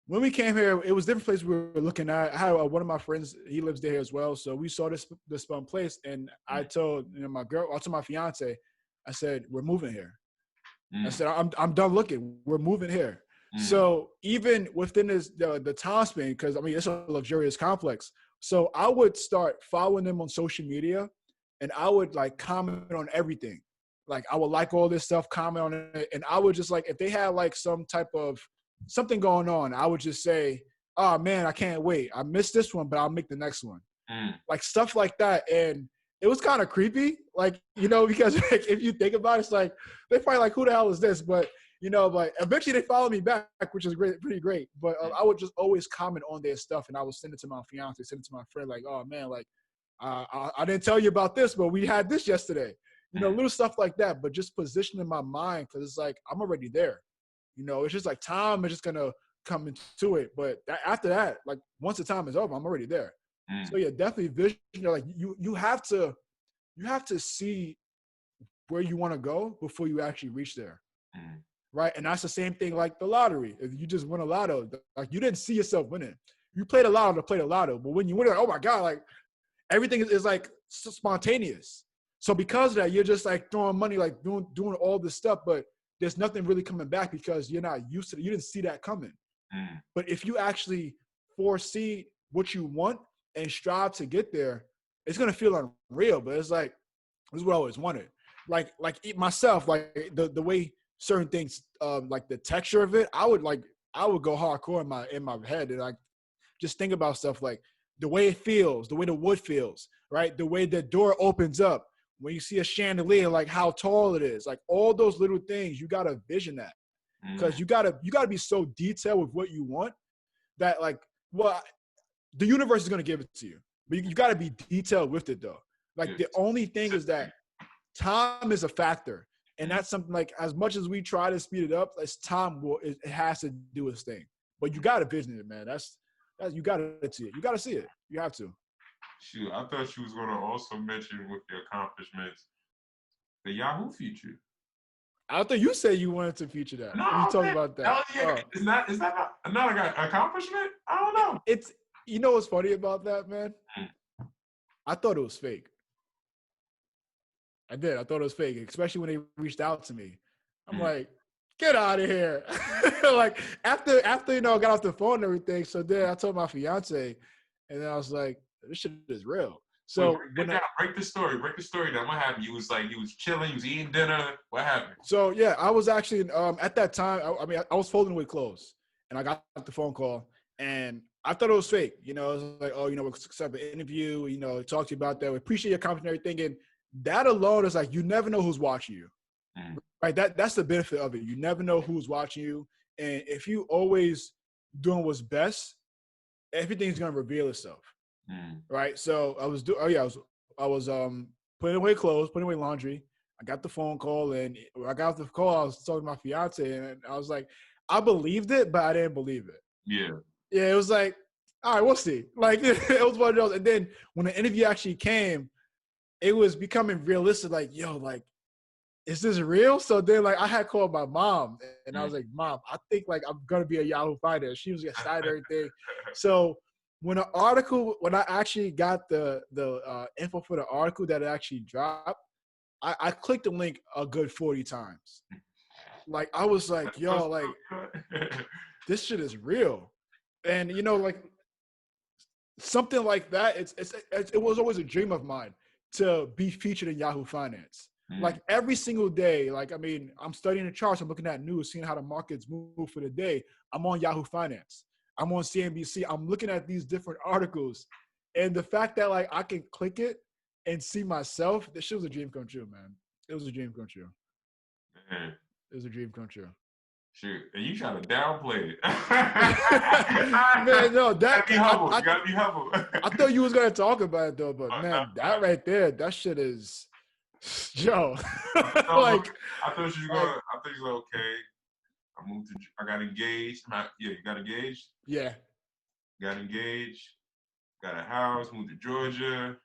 Speaker 2: When we came here, it was different places we were looking at. I had one of my friends, he lives there as well. So we saw this place, and I told my fiance, I said, we're moving here. I said, I'm done looking. We're moving here. So even within the time span, because I mean it's a luxurious complex. So I would start following them on social media, and I would like comment on everything. Like I would like all this stuff, comment on it, and I would just like if they had like some type of something going on, I would just say, oh man, I can't wait. I missed this one, but I'll make the next one. Like stuff like that. And it was kind of creepy, like, you know, because like, if you think about it, it's like, they're probably like, who the hell is this? But, you know, but eventually they follow me back, which is pretty great. But I would just always comment on their stuff and I would send it to my fiance, send it to my friend, like, oh man, like, I didn't tell you about this, but we had this yesterday. You know, little stuff like that, but just positioning my mind because it's like, I'm already there. You know, it's just like time is just going to come into it. But after that, like once the time is over, I'm already there. So yeah, definitely vision. You know, like you have to see where you want to go before you actually reach there. Right. And that's the same thing like the lottery. If you just win a lotto, like you didn't see yourself winning. You played a lotto to play the lotto. But when you win it, oh my God, like everything is like spontaneous. So because of that, you're just like throwing money, like doing all this stuff, but there's nothing really coming back because you're not used to it. You didn't see that coming. But if you actually foresee what you want and strive to get there, it's going to feel unreal. But it's like, this is what I always wanted. Like myself, like the way certain things, like the texture of it, I would go hardcore in my head and like just think about stuff like the way it feels, the way the wood feels, right? The way the door opens up. When you see a chandelier, like how tall it is, like all those little things, you got to vision that because you got to be so detailed with what you want that like, well, the universe is going to give it to you, but you got to be detailed with it though. Like the only thing is that time is a factor. And that's something like, as much as we try to speed it up, as time it has to do its thing. But you got to vision it, man. That's you got to see it. You got to see it. You have to.
Speaker 1: Shoot, I thought you was gonna also mention with your accomplishments the Yahoo feature.
Speaker 2: I thought you said you wanted to feature that.
Speaker 1: No,
Speaker 2: You talk about that.
Speaker 1: Is that not an accomplishment? I don't know.
Speaker 2: It's you know what's funny about that, man? I thought it was fake. I did. I thought it was fake, especially when they reached out to me. I'm like, get out of here. Like after I got off the phone and everything. So then I told my fiance, and then I was like, this shit is real. So
Speaker 1: break the story. Break the story down. What happened? You was chilling, you was eating dinner. What happened?
Speaker 2: So yeah, I was actually at that time, I was folding away clothes and I got the phone call and I thought it was fake. You know, it was like, oh, we'll set up an interview, talk to you about that. We appreciate your comment and everything. And that alone is like, you never know who's watching you. Right? That's the benefit of it. You never know who's watching you. And if you always doing what's best, everything's gonna reveal itself. Right. So I was putting away clothes, putting away laundry. I got the phone call, and when I got off the call, I was talking to my fiance, and I was like, I believed it, but I didn't believe it. Yeah, it was like, all right, we'll see. Like it was one of those. And then when the interview actually came, it was becoming realistic. Like, yo, like, is this real? So then, like, I had called my mom, and I was like, Mom, I think like I'm gonna be a Yahoo Finance. She was excited and everything. So when I actually got the info for the article that it actually dropped, I clicked the link a good 40 times. Like I was like, yo, like this shit is real. And like something like that, it was always a dream of mine to be featured in Yahoo Finance. Like every single day, like, I mean, I'm studying the charts, I'm looking at news, seeing how the markets move for the day. I'm on Yahoo Finance. I'm on CNBC. I'm looking at these different articles. And the fact that like I can click it and see myself, this shit was a dream come true, man. It was a dream come true.
Speaker 1: Man.
Speaker 2: It was a dream come true.
Speaker 1: Shoot, and you try to downplay it.
Speaker 2: Man, no, that
Speaker 1: you gotta be humble.
Speaker 2: I thought you was gonna talk about it though, but man, that right there, that shit is, yo. Like,
Speaker 1: I thought you were okay. I got engaged. You got engaged?
Speaker 2: Yeah.
Speaker 1: Got engaged. Got a house. Moved to Georgia.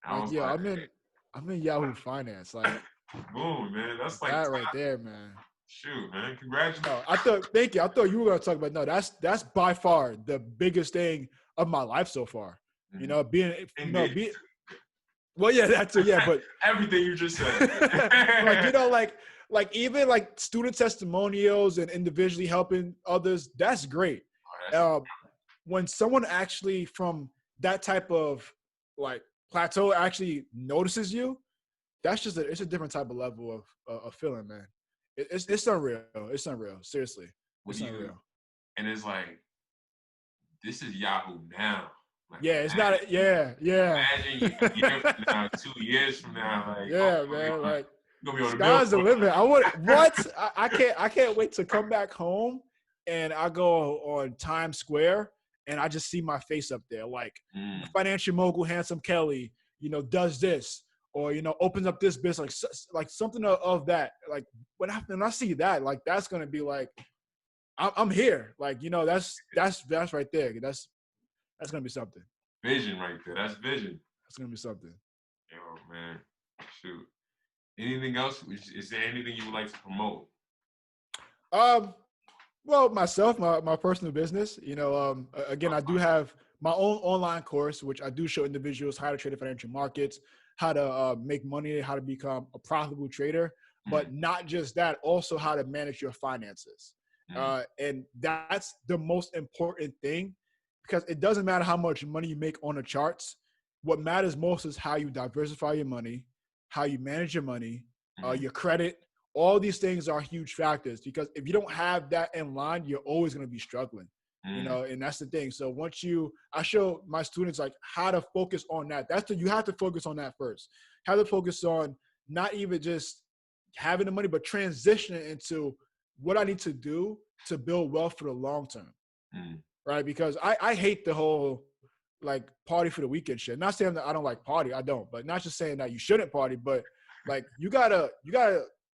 Speaker 2: I'm in Yahoo Finance. Like,
Speaker 1: boom, man. That's like
Speaker 2: that right there, man.
Speaker 1: Shoot, man. Congratulations.
Speaker 2: No, thank you. I thought you were gonna talk about that's by far the biggest thing of my life so far. Well, yeah, that too. Yeah, but
Speaker 1: everything you just said.
Speaker 2: like even like student testimonials and individually helping others, that's great. When someone actually from that type of like plateau actually notices you, that's just it's a different type of level of feeling, man. It's unreal. It's unreal. Seriously, it's unreal.
Speaker 1: And it's like, this is Yahoo now. Like,
Speaker 2: yeah, it's not. Yeah.
Speaker 1: Imagine a year from now, 2 years from now, like,
Speaker 2: man, like.
Speaker 1: Gonna be on
Speaker 2: Sky's the limit. I can't wait to come back home and I go on Times Square and I just see my face up there, like financial mogul Hansome Kelly, does this or opens up this business, like something of that. Like when I see that, like that's gonna be like I'm here. Like that's right there. That's gonna be something.
Speaker 1: Vision right there. That's vision.
Speaker 2: That's gonna be something.
Speaker 1: Yo, man, shoot. Anything else? Is there anything you would like to promote?
Speaker 2: Well, myself, my personal business. Again, I do have my own online course, which I do show individuals how to trade in financial markets, how to make money, how to become a profitable trader, but not just that, also how to manage your finances. And that's the most important thing because it doesn't matter how much money you make on the charts. What matters most is how you diversify your money, how you manage your money, your credit. All these things are huge factors because if you don't have that in line, you're always going to be struggling, and that's the thing. So I show my students like how to focus on that. You have to focus on that first. How to focus on not even just having the money, but transitioning into what I need to do to build wealth for the long term. right? Because I hate the whole like party for the weekend shit. Not saying that I don't like party, I don't, but not just saying that you shouldn't party, but like you gotta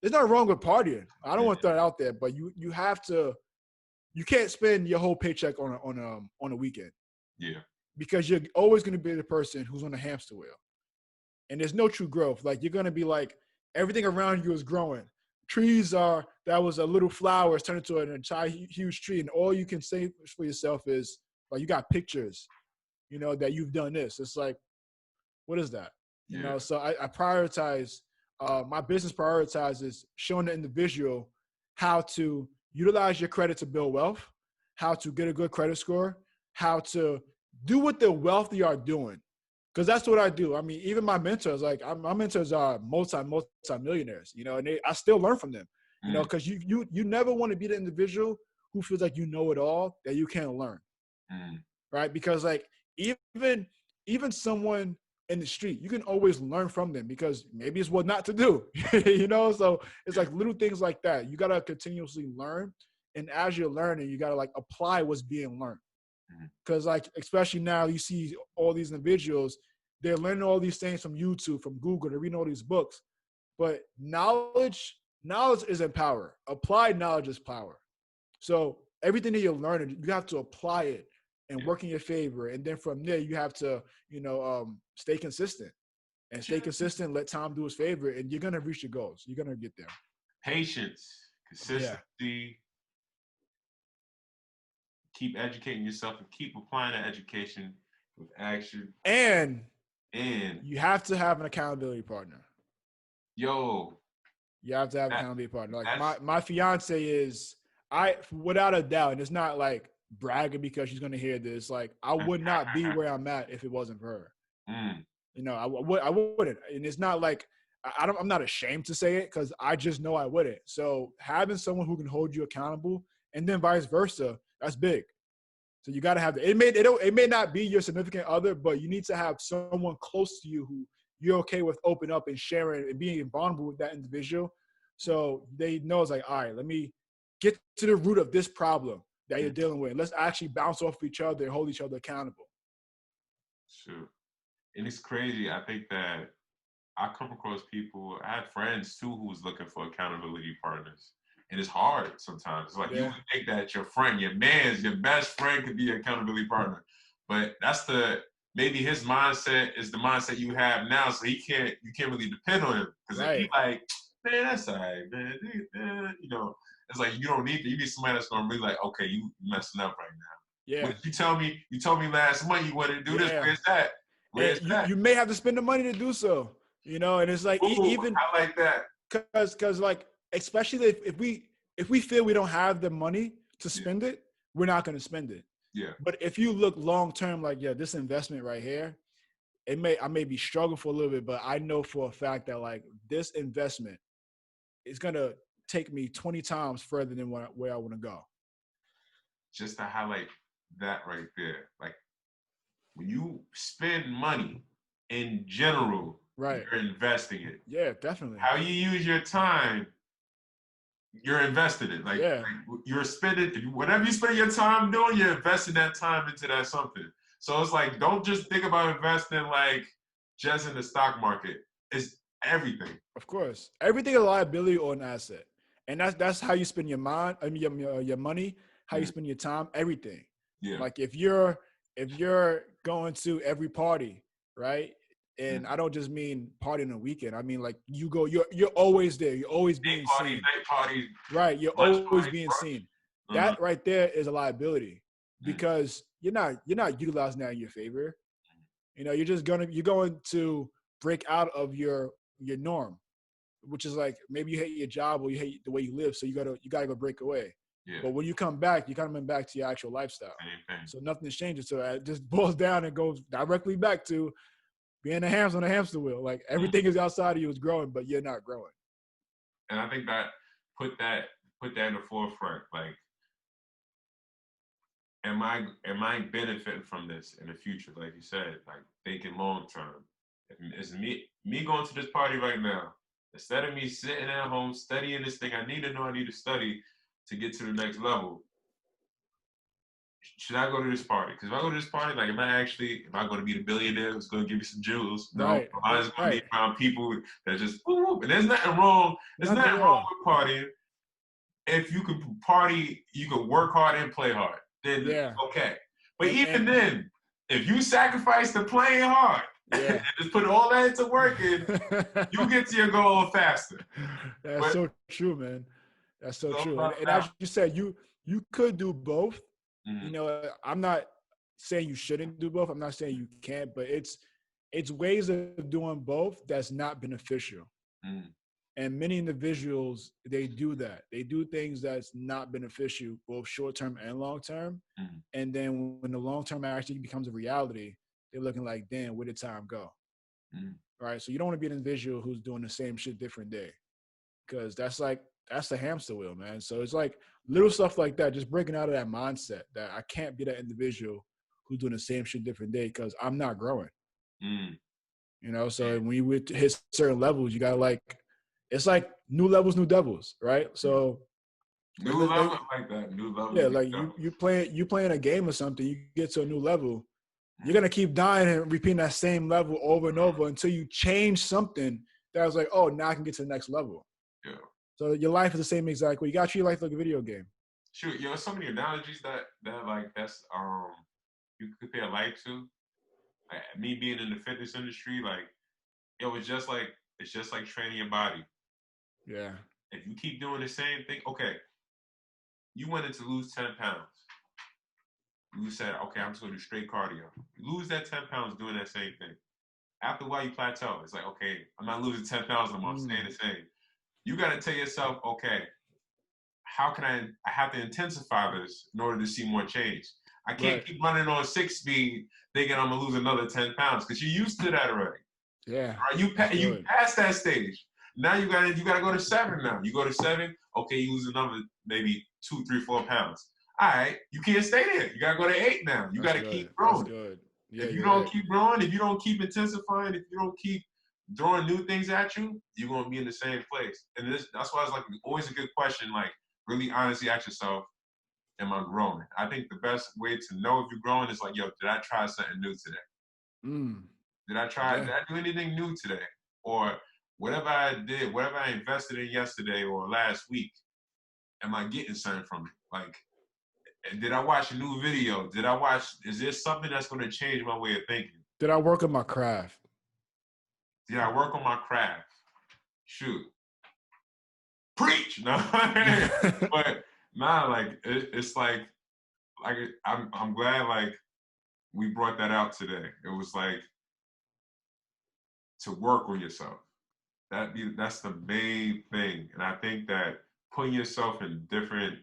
Speaker 2: there's nothing wrong with partying. I don't
Speaker 1: Yeah.
Speaker 2: want to throw it out there, but you have to, you can't spend your whole paycheck on a weekend,
Speaker 1: Yeah.
Speaker 2: because you're always going to be the person who's on the hamster wheel, and there's no true growth. Like you're going to be like, everything around you is growing. Trees are, that was a little flower, it's turned into an entire huge tree, and all you can say for yourself is like, you got pictures, that you've done this. It's like, what is that?
Speaker 1: Yeah.
Speaker 2: So I prioritize, my business prioritizes showing the individual how to utilize your credit to build wealth, how to get a good credit score, how to do what the wealthy are doing. Because that's what I do. I mean, even my mentors, like my mentors are multi-millionaires, and I still learn from them,
Speaker 1: Mm.
Speaker 2: because you never want to be the individual who feels like you know it all that you can't learn,
Speaker 1: Mm.
Speaker 2: right? Because like even someone in the street, you can always learn from them, because maybe it's what not to do, So it's
Speaker 1: Yeah.
Speaker 2: like little things like that. You gotta continuously learn, and as you're learning, you gotta like apply what's being learned.
Speaker 1: Mm.
Speaker 2: Because like, especially now, you see all these individuals, they're learning all these things from YouTube, from Google, they're reading all these books, but knowledge isn't power. Applied knowledge is power. So everything that you're learning, you have to apply it and
Speaker 1: Yeah.
Speaker 2: work in your favor. And then from there, you have to, stay consistent and stay consistent. Let time do his favor, and you're gonna reach your goals. You're gonna get there.
Speaker 1: Patience,
Speaker 2: Yeah.
Speaker 1: consistency. Keep educating yourself and keep applying that education with action.
Speaker 2: And
Speaker 1: And
Speaker 2: you have to have an accountability partner.
Speaker 1: yo,
Speaker 2: You have to have an
Speaker 1: that,
Speaker 2: accountability partner. Like
Speaker 1: that's
Speaker 2: my fiance is, without a doubt, and it's not like bragging because she's gonna hear this. Like, I would not be where I'm at if it wasn't for her.
Speaker 1: mm,
Speaker 2: I wouldn't, and it's not like I'm not ashamed to say it, because I just know I wouldn't. So having someone who can hold you accountable, and then vice versa, that's big. So you got to have it may not be your significant other, but you need to have someone close to you who you're okay with opening up and sharing and being vulnerable with that individual. So they know it's like, all right, let me get to the root of this problem that you're
Speaker 1: mm,
Speaker 2: dealing with. Let's actually bounce off of each other and hold each other accountable.
Speaker 1: shoot. And it's crazy. I think that I come across people, I have friends too who was looking for accountability partners. And it's hard sometimes. It's like you
Speaker 2: Yeah.
Speaker 1: would think that your friend, your best friend could be your accountability partner. But that's maybe his mindset is the mindset you have now. So you can't really depend on him. Because if you
Speaker 2: Right.
Speaker 1: like, man, that's all right, man. It's like you don't need that. You need somebody that's gonna be like, okay, you messing up right now.
Speaker 2: Yeah.
Speaker 1: What you told me last month you wanted to do this.
Speaker 2: Yeah.
Speaker 1: Where's that?
Speaker 2: And
Speaker 1: Where's that?
Speaker 2: you may have to spend the money to do so, and it's like,
Speaker 1: Ooh,
Speaker 2: even
Speaker 1: I like that.
Speaker 2: because like, especially if we feel we don't have the money to
Speaker 1: Yeah.
Speaker 2: spend it, we're not going to spend it.
Speaker 1: Yeah.
Speaker 2: But if you look long term, like, yeah, this investment right here, I may be struggling for a little bit, but I know for a fact that like this investment is going to take me 20 times further than where I want to go.
Speaker 1: Just to highlight that right there. Like when you spend money in general,
Speaker 2: Right.
Speaker 1: you're investing it.
Speaker 2: Yeah, definitely.
Speaker 1: How you use your time, you're invested it.
Speaker 2: Yeah.
Speaker 1: You're spending whatever you spend your time doing, you're investing that time into that something. So it's like, don't just think about investing like just in the stock market. It's everything.
Speaker 2: Of course, everything is a liability or an asset, and that's how you spend your mind. I mean, your money, how you
Speaker 1: Mm,
Speaker 2: spend your time, everything.
Speaker 1: yeah.
Speaker 2: Like if you're going to every party, right?
Speaker 1: Mm.
Speaker 2: And I don't just mean party on a weekend. I mean like you're always there. You're always
Speaker 1: Day
Speaker 2: being
Speaker 1: parties,
Speaker 2: seen,
Speaker 1: night parties,
Speaker 2: right? You're
Speaker 1: lunch
Speaker 2: always
Speaker 1: parties,
Speaker 2: being seen.
Speaker 1: brunch.
Speaker 2: That right there is a liability,
Speaker 1: Mm,
Speaker 2: because you're not utilizing that in your favor. You're going to break out of your norm, which is like, maybe you hate your job or you hate the way you live, so you gotta go break away.
Speaker 1: yeah.
Speaker 2: But when you come back, you're coming back to your actual lifestyle.
Speaker 1: Same thing.
Speaker 2: So nothing's changing. So it just boils down and goes directly back to being a hamster on a hamster wheel. Like everything is outside of you is growing, but you're not growing.
Speaker 1: And I think that put that put that in the forefront. Like, am I benefiting from this in the future? Like you said, like thinking long term. Is me going to this party right now, instead of me sitting at home studying this thing I need to know I need to study to get to the next level. should I go to this party? Because if I go to this party, like, am I going to be the billionaire who's going to give you some jewels? No,
Speaker 2: Right.
Speaker 1: I'm just going to
Speaker 2: Right.
Speaker 1: be around people that just, whoop. And there's nothing wrong. There's
Speaker 2: Nothing
Speaker 1: nothing wrong
Speaker 2: wrong.
Speaker 1: with partying. If you could party, you could work hard and play hard. Then
Speaker 2: Yeah.
Speaker 1: okay. But
Speaker 2: And
Speaker 1: even then, if you sacrifice the playing hard
Speaker 2: yeah.
Speaker 1: and just put all that into working, you get to your goal faster.
Speaker 2: That's
Speaker 1: But
Speaker 2: so true, man. That's so
Speaker 1: it's all
Speaker 2: true.
Speaker 1: about
Speaker 2: And as
Speaker 1: balance.
Speaker 2: you said, you could do both.
Speaker 1: Mhm.
Speaker 2: You know, I'm not saying you shouldn't do both. I'm not saying you can't, but it's ways of doing both that's not beneficial.
Speaker 1: Mhm.
Speaker 2: And many individuals, they do that. They do things that's not beneficial, both short term and long term.
Speaker 1: Mhm.
Speaker 2: And then when the long term actually becomes a reality, they're looking like, damn, where did time go?
Speaker 1: Mhm.
Speaker 2: Right. So you don't want to be an individual who's doing the same shit different day. Because that's the hamster wheel, man. So it's like little stuff like that, just breaking out of that mindset that I can't be that individual who's doing the same shit different day because I'm not growing.
Speaker 1: Mhm.
Speaker 2: You know, so when you would hit certain levels, you gotta like, it's like new levels, new devils, right? So
Speaker 1: New level, I like that. New level.
Speaker 2: yeah,
Speaker 1: New
Speaker 2: like
Speaker 1: level.
Speaker 2: you playing a game or something, you get to a new level, you're gonna keep dying and repeating that same level over and over until you change something that was like, oh, now I can get to the next level.
Speaker 1: Yeah.
Speaker 2: So your life is the same exact way. You gotta treat your life like a video game.
Speaker 1: Shoot, so many analogies that like that's you could compare life to. Like, me being in the fitness industry, like it's just like training your body.
Speaker 2: Yeah.
Speaker 1: If you keep doing the same thing, okay, you wanted to lose 10 pounds. You said, okay, I'm just gonna do straight cardio. You lose that 10 pounds doing that same thing. After a while, you plateau. It's like, okay, I'm not losing 10 pounds no more. I'm staying the same. You got to tell yourself, okay, how can I have to intensify this in order to see more change? I can't
Speaker 2: Right.
Speaker 1: keep running on 6 speed thinking I'm gonna lose another 10 pounds because you're used to that already.
Speaker 2: Yeah.
Speaker 1: All right, you passed that stage. Now you gotta go to 7 now. You go to 7, okay, you lose another maybe 2, 3, 4 pounds. All right, you can't stay there. You gotta go to 8 now. You
Speaker 2: That's
Speaker 1: gotta
Speaker 2: good.
Speaker 1: keep
Speaker 2: That's
Speaker 1: growing.
Speaker 2: good. Yeah,
Speaker 1: If you
Speaker 2: you're
Speaker 1: don't
Speaker 2: right.
Speaker 1: keep growing, if you don't keep intensifying, if you don't keep throwing new things at you, you're gonna be in the same place. And that's why it's like always a good question, like really honestly ask yourself, am I growing? I think the best way to know if you're growing is like, yo, did I try something new today? Did I do anything new today? Or whatever I did, whatever I invested in yesterday or last week, am I getting something from it? Like, did I watch a new video? Is there something that's going to change my way of thinking?
Speaker 2: Did I work on my craft?
Speaker 1: Did I work on my craft? Shoot. Preach! No. But nah, like, it's like I'm glad, like, we brought that out today. It was like, to work on yourself. That's the main thing. And I think that putting yourself in different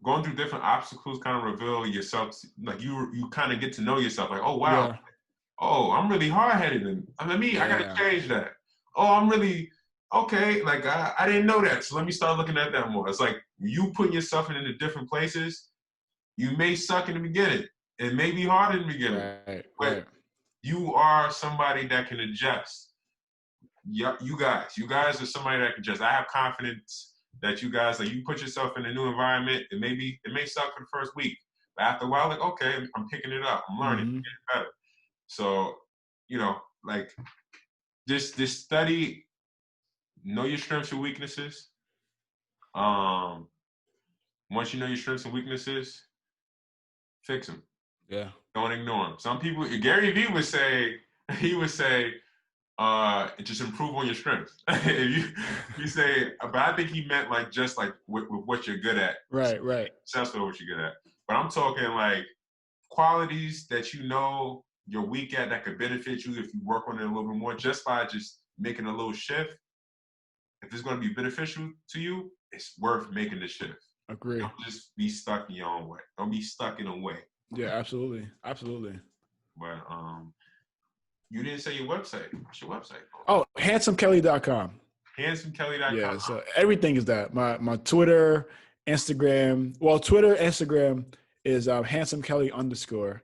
Speaker 1: going through different obstacles kind of reveal yourself, like you kind of get to know yourself, like, oh wow,
Speaker 2: Yeah.
Speaker 1: oh, I'm really hard-headed, and I gotta change that. Oh, I'm really okay, like I didn't know that, so let me start looking at that more. It's like you putting yourself into different places. You may suck in the beginning, it may be hard in the beginning,
Speaker 2: Right.
Speaker 1: but
Speaker 2: Right.
Speaker 1: you are somebody that can adjust. Yeah, you guys are somebody that can adjust. I have confidence that you guys, like, you put yourself in a new environment. It may suck for the first week, but after a while, like, okay, I'm picking it up. I'm learning, I'm getting better. So, like, this study, know your strengths and weaknesses. Once you know your strengths and weaknesses, fix them.
Speaker 2: Yeah.
Speaker 1: Don't ignore them. Some people, Gary Vee would say, just improve on your strengths. you say, but I think he meant like just like with what you're good at.
Speaker 2: Right. Right.
Speaker 1: Successful at what you're good at. But I'm talking like qualities that you know you're weak at that could benefit you if you work on it a little bit more, just by just making a little shift. If it's going to be beneficial to you, it's worth making the shift.
Speaker 2: Agree.
Speaker 1: Don't just be stuck in your own way. Don't be stuck in a way.
Speaker 2: Yeah, absolutely. Absolutely.
Speaker 1: But you didn't say your website. What's your website?
Speaker 2: Oh, hansomekelly.com.
Speaker 1: HansomeKelly.com.
Speaker 2: Yeah, so everything is that. My Twitter, Instagram. Well, Twitter, Instagram is Hansome Kelly _.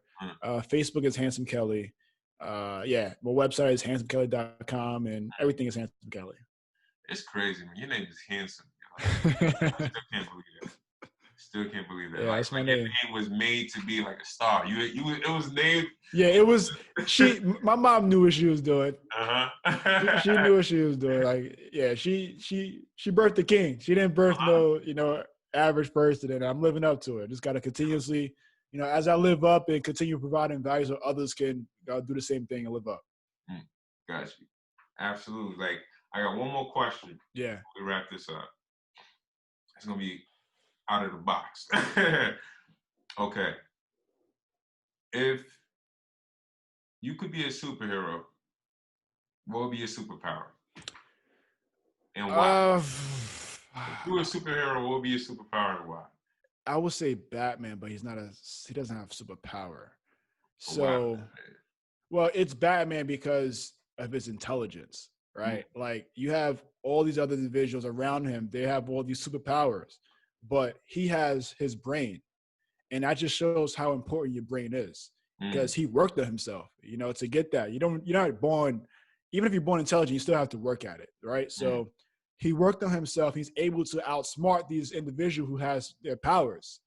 Speaker 2: Facebook is Hansome Kelly. Yeah, my website is hansomekelly.com, and everything is Hansome Kelly.
Speaker 1: It's crazy, man. Your name is Hansome. I still can't believe that. Still can't believe that.
Speaker 2: Yeah, that's my
Speaker 1: Like your
Speaker 2: name.
Speaker 1: name was made to be like a star. It was named.
Speaker 2: Yeah, it was. My mom knew what she was doing. She
Speaker 1: Uh-huh.
Speaker 2: knew what she was doing. Like, yeah, she birthed the king. She didn't birth no, average person, and I'm living up to it. Just got to continuously, as I live up and continue providing value so others can do the same thing and live up.
Speaker 1: Got you. Absolutely. Like, I got one more question.
Speaker 2: Yeah.
Speaker 1: We wrap this up. It's gonna be out of the box. Okay. If you could be a superhero, what would be your superpower? And why? If you were a superhero, what would be your superpower and why?
Speaker 2: I would say Batman, but he doesn't have superpower.
Speaker 1: Why?
Speaker 2: So, well, it's Batman because of his intelligence, right? Like you have all these other individuals around him, they have all these superpowers, but he has his brain. And that just shows how important your brain is because he worked on himself, to get that. You're not born, even if you're born intelligent, you still have to work at it, right? So he worked on himself. He's able to outsmart these individuals who has their powers,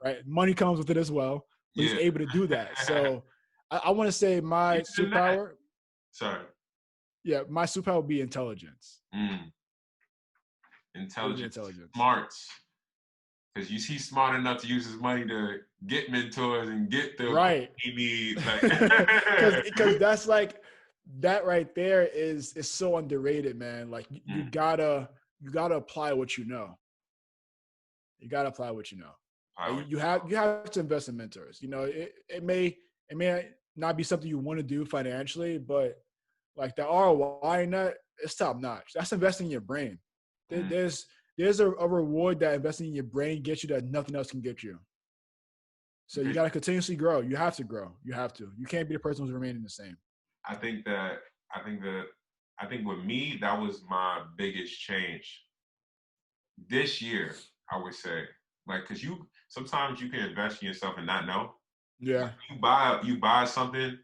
Speaker 2: right? Money comes with it as well, but he's able to do that. So I want to say my superpower.
Speaker 1: Sorry.
Speaker 2: Yeah, my superpower would be intelligence.
Speaker 1: Intelligence. Smarts. Because he's smart enough to use his money to get mentors and get the
Speaker 2: right
Speaker 1: he needs.
Speaker 2: Because that's like that right there is so underrated, man. Like you gotta apply what you know. You gotta apply what you know. You have to invest in mentors. It may not be something you want to do financially, but like the ROI in that, it's top notch. That's investing in your brain. There's a reward that investing in your brain gets you that nothing else can get you. So you got to continuously grow. You have to grow. You have to. You can't be the person who's remaining the same.
Speaker 1: I think with me, that was my biggest change this year. I would say, like, because sometimes you can invest in yourself and not know.
Speaker 2: Yeah.
Speaker 1: Like you buy something,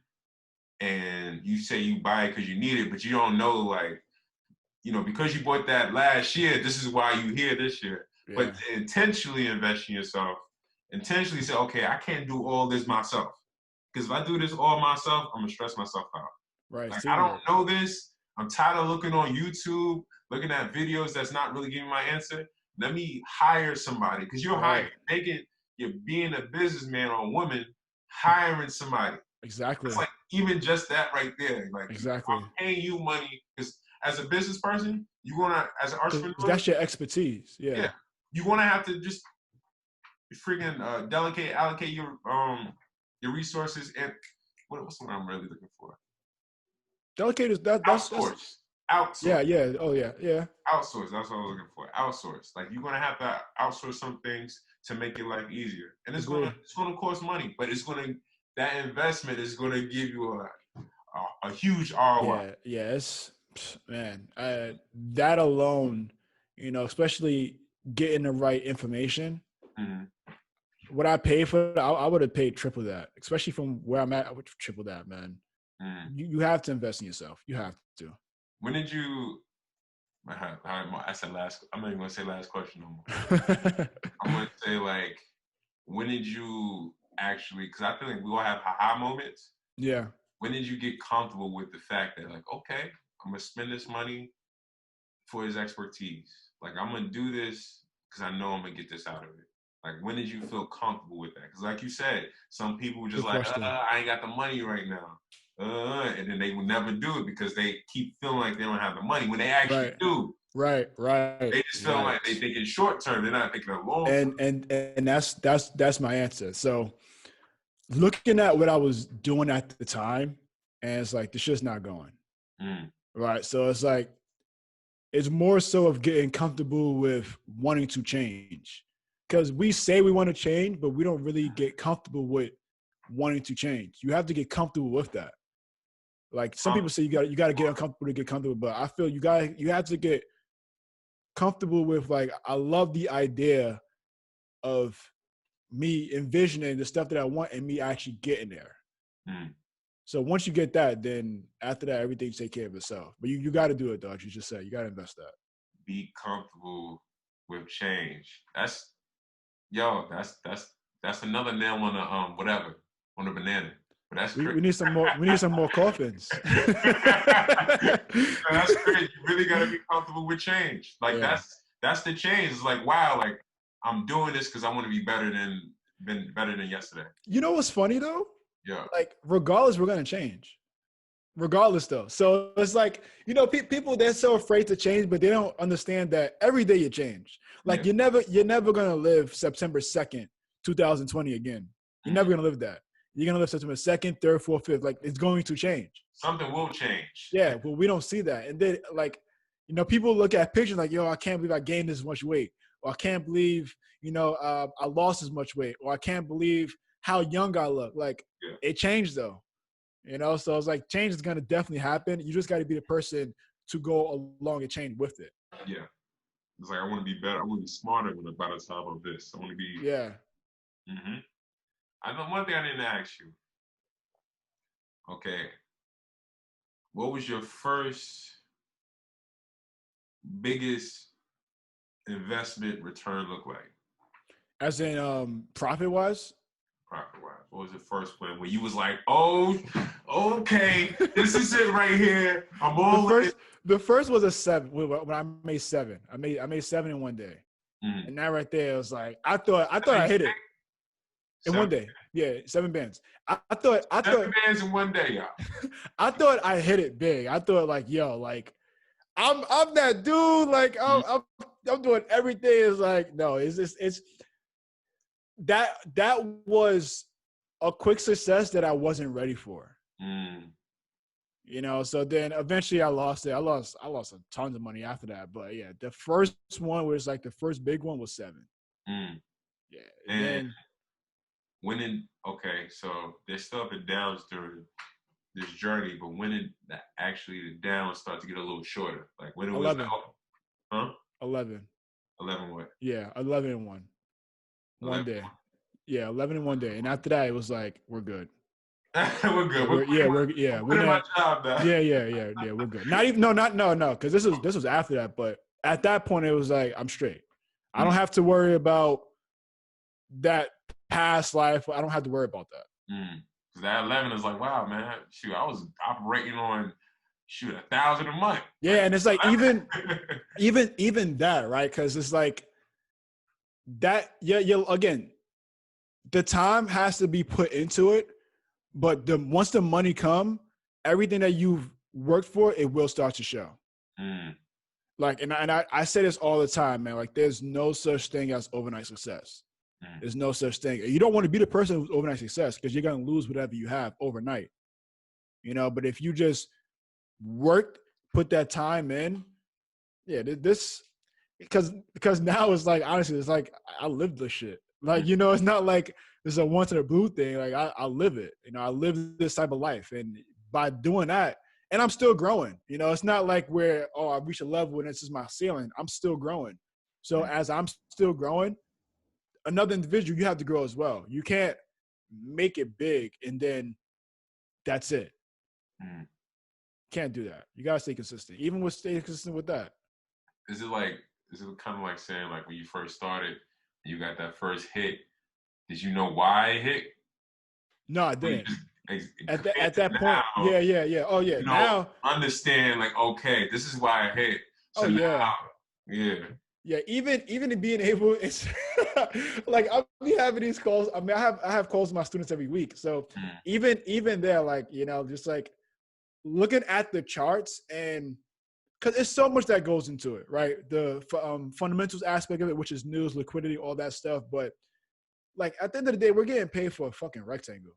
Speaker 1: and you say you buy it because you need it, but you don't know, like, because you bought that last year, this is why you here this year. Yeah. But to intentionally invest in yourself, intentionally say, okay, I can't do all this myself. Because if I do this all myself, I'm going to stress myself out.
Speaker 2: Right.
Speaker 1: Like, I don't know this. I'm tired of looking on YouTube, looking at videos that's not really giving my answer. Let me hire somebody. Because you're being a businessman or a woman, hiring somebody.
Speaker 2: Exactly.
Speaker 1: It's like even just that right there. Like,
Speaker 2: exactly.
Speaker 1: I'm paying you money because as a business person, as an entrepreneur,
Speaker 2: that's your expertise. Yeah.
Speaker 1: You're gonna have to just freaking allocate your resources and what's the word I'm really looking for?
Speaker 2: Delegate is that's
Speaker 1: outsource. Outsource.
Speaker 2: Yeah. Oh yeah.
Speaker 1: Outsource. That's what I was looking for. Outsource. Like you're gonna have to outsource some things to make your life easier, and it's gonna cost money, but that investment is gonna give you a huge ROI.
Speaker 2: Yes, man. That alone, especially getting the right information. What I pay for, I would have paid triple that, especially from where I'm at. I would triple that, man. You have to invest in yourself. You have to.
Speaker 1: When did you? I said last. I'm not even gonna say last question no more. I'm gonna say like, when did you actually? Because I feel like we all have high moments.
Speaker 2: Yeah.
Speaker 1: When did you get comfortable with the fact that like, okay, I'm gonna spend this money for his expertise. Like I'm gonna do this because I know I'm gonna get this out of it. Like when did you feel comfortable with that? Because like you said, some people were just I ain't got the money right now. And then they will never do it because they keep feeling like they don't have the money when they actually do.
Speaker 2: Right.
Speaker 1: They just feel like they think in short term. They're not thinking of long term.
Speaker 2: And that's my answer. So looking at what I was doing at the time, and it's like the shit's not going. Right. So it's like it's more so of getting comfortable with wanting to change. Because we say we want to change, but we don't really get comfortable with wanting to change. You have to get comfortable with that. Like some people say you got to get uncomfortable to get comfortable, but I feel you have to get comfortable with like I love the idea of me envisioning the stuff that I want and me actually getting there. So once you get that, then after that everything take care of itself. But you got to do it, though. You just said you got to invest that.
Speaker 1: Be comfortable with change. That's Yo, that's another nail on the whatever on the banana. But that's
Speaker 2: We
Speaker 1: crazy.
Speaker 2: need some more. We need some more coffins.
Speaker 1: That's crazy. You really gotta be comfortable with change. Like
Speaker 2: Yeah.
Speaker 1: that's the change. It's like wow, like I'm doing this because I want to be better than yesterday.
Speaker 2: You know what's funny though?
Speaker 1: Yeah.
Speaker 2: Like, regardless, we're gonna change. Regardless, though. So it's like, you know, people, they're so afraid to change, but they don't understand that every day you change. Like,
Speaker 1: Yeah.
Speaker 2: you're never gonna live September 2nd, 2020 again. You're never gonna live that. You're gonna live September 2nd, 3rd, 4th, 5th. Like, it's going to change.
Speaker 1: Something will change.
Speaker 2: Yeah, but we don't see that. And then, like, you know, people look at pictures like, yo, I can't believe I gained this much weight. Or I can't believe, you know, I lost this much weight. Or I can't believe how young I look. Like, it changed, though. You know, so it's like change is going to definitely happen. You just got to be the person to go along and change with it.
Speaker 1: Yeah. It's like, I want to be better. I want to be smarter by the time of this. I want to be.
Speaker 2: Yeah.
Speaker 1: Mm-hmm. I know one thing I didn't ask you. Okay. What was your first biggest investment return look like?
Speaker 2: As in profit wise?
Speaker 1: Profit wise. What was the first one where you was like, oh, okay, this is it right here. I'm all
Speaker 2: the first was a 7 when I made 7. I made 7 in one day.
Speaker 1: Mm.
Speaker 2: And that right there was like I thought I hit it. In one day. Yeah, 7 bands. I thought
Speaker 1: 7 bands in one day, y'all.
Speaker 2: I thought I hit it big. I thought like, yo, like I'm that dude. Like I'm doing everything. Is like, no, it's that was a quick success that I wasn't ready for.
Speaker 1: Mm.
Speaker 2: You know, so then eventually I lost it. I lost a tons of money after that. But yeah, the first one was like the first big one was 7.
Speaker 1: Mm.
Speaker 2: Yeah.
Speaker 1: And okay, so there's still up and downs during this journey, but when did actually the downs start to get a little shorter? Like when it was
Speaker 2: 11. 11.
Speaker 1: 11 what?
Speaker 2: Yeah, 11 in one.
Speaker 1: 11.
Speaker 2: Day. Yeah, 11 in one day. And after that, it was like, we're good.
Speaker 1: We're good.
Speaker 2: We're
Speaker 1: my job now.
Speaker 2: Yeah, we're good. Not even no, because this was after that. But at that point, it was like, I'm straight. I don't have to worry about that past life. I don't have to worry about that.
Speaker 1: That 11 is like, wow, man. Shoot, I was operating on 1,000 a month.
Speaker 2: Yeah, and it's like even that, right? Because it's like that. Yeah. Again, the time has to be put into it, but once the money come, everything that you've worked for, it will start to show. Like, and I say this all the time, man. Like, there's no such thing as overnight success. There's no such thing. You don't want to be the person who's overnight success because you're going to lose whatever you have overnight. You know, but if you just work, put that time in, yeah, this because now it's like, honestly, it's like I live this shit. Like, you know, it's not like this is a once in a blue thing. Like I live it. You know, I live this type of life, and by doing that, and I'm still growing. You know, it's not like where I reach a level and this is my ceiling. I'm still growing. So as I'm still growing, another individual, you have to grow as well. You can't make it big and then that's it. Can't do that. You gotta stay consistent. Even with staying consistent with that.
Speaker 1: Is it kind of like saying, like, when you first started, you got that first hit, did you know why it hit?
Speaker 2: No, I didn't. At that point, yeah. Oh yeah. Now
Speaker 1: understand, like, okay, this is why I hit. So now, yeah. Even in being able, it's like I'll be having these calls. I mean, I have calls with my students every week. So even there, like, you know, just like looking at the charts, and because there's so much that goes into it, right? The fundamentals aspect of it, which is news, liquidity, all that stuff. But like at the end of the day, we're getting paid for a fucking rectangle.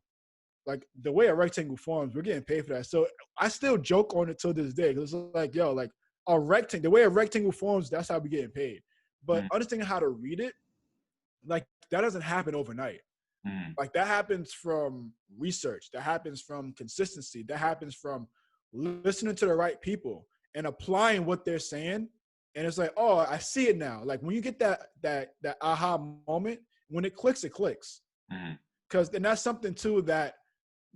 Speaker 1: Like the way a rectangle forms, we're getting paid for that. So I still joke on it till this day because it's like, yo, like a rectangle, the way a rectangle forms, that's how we getting paid. But understanding how to read it, like that doesn't happen overnight. Like that happens from research, that happens from consistency, that happens from listening to the right people and applying what they're saying. And it's like, oh, I see it now. Like when you get that aha moment, when it clicks, it clicks. Because then that's something too that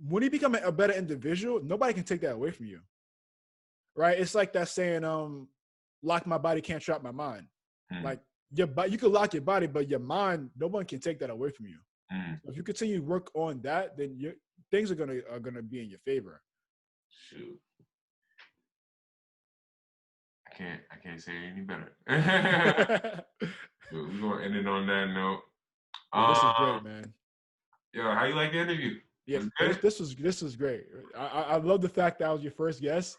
Speaker 1: when you become a better individual, nobody can take that away from you. Right? It's like that saying, lock my body, can't trap my mind. Like
Speaker 2: you can lock your body, but your mind, no one can take that away from you.
Speaker 1: Mm.
Speaker 2: So if you continue to work on that, then things are gonna be in your favor.
Speaker 1: Shoot. I can't say it any better. We're gonna end it on that note.
Speaker 2: Yeah, this is great, man.
Speaker 1: Yo, how you like the interview?
Speaker 2: Yeah,
Speaker 1: Was it good?
Speaker 2: this was great. I love the fact that I was your first guest.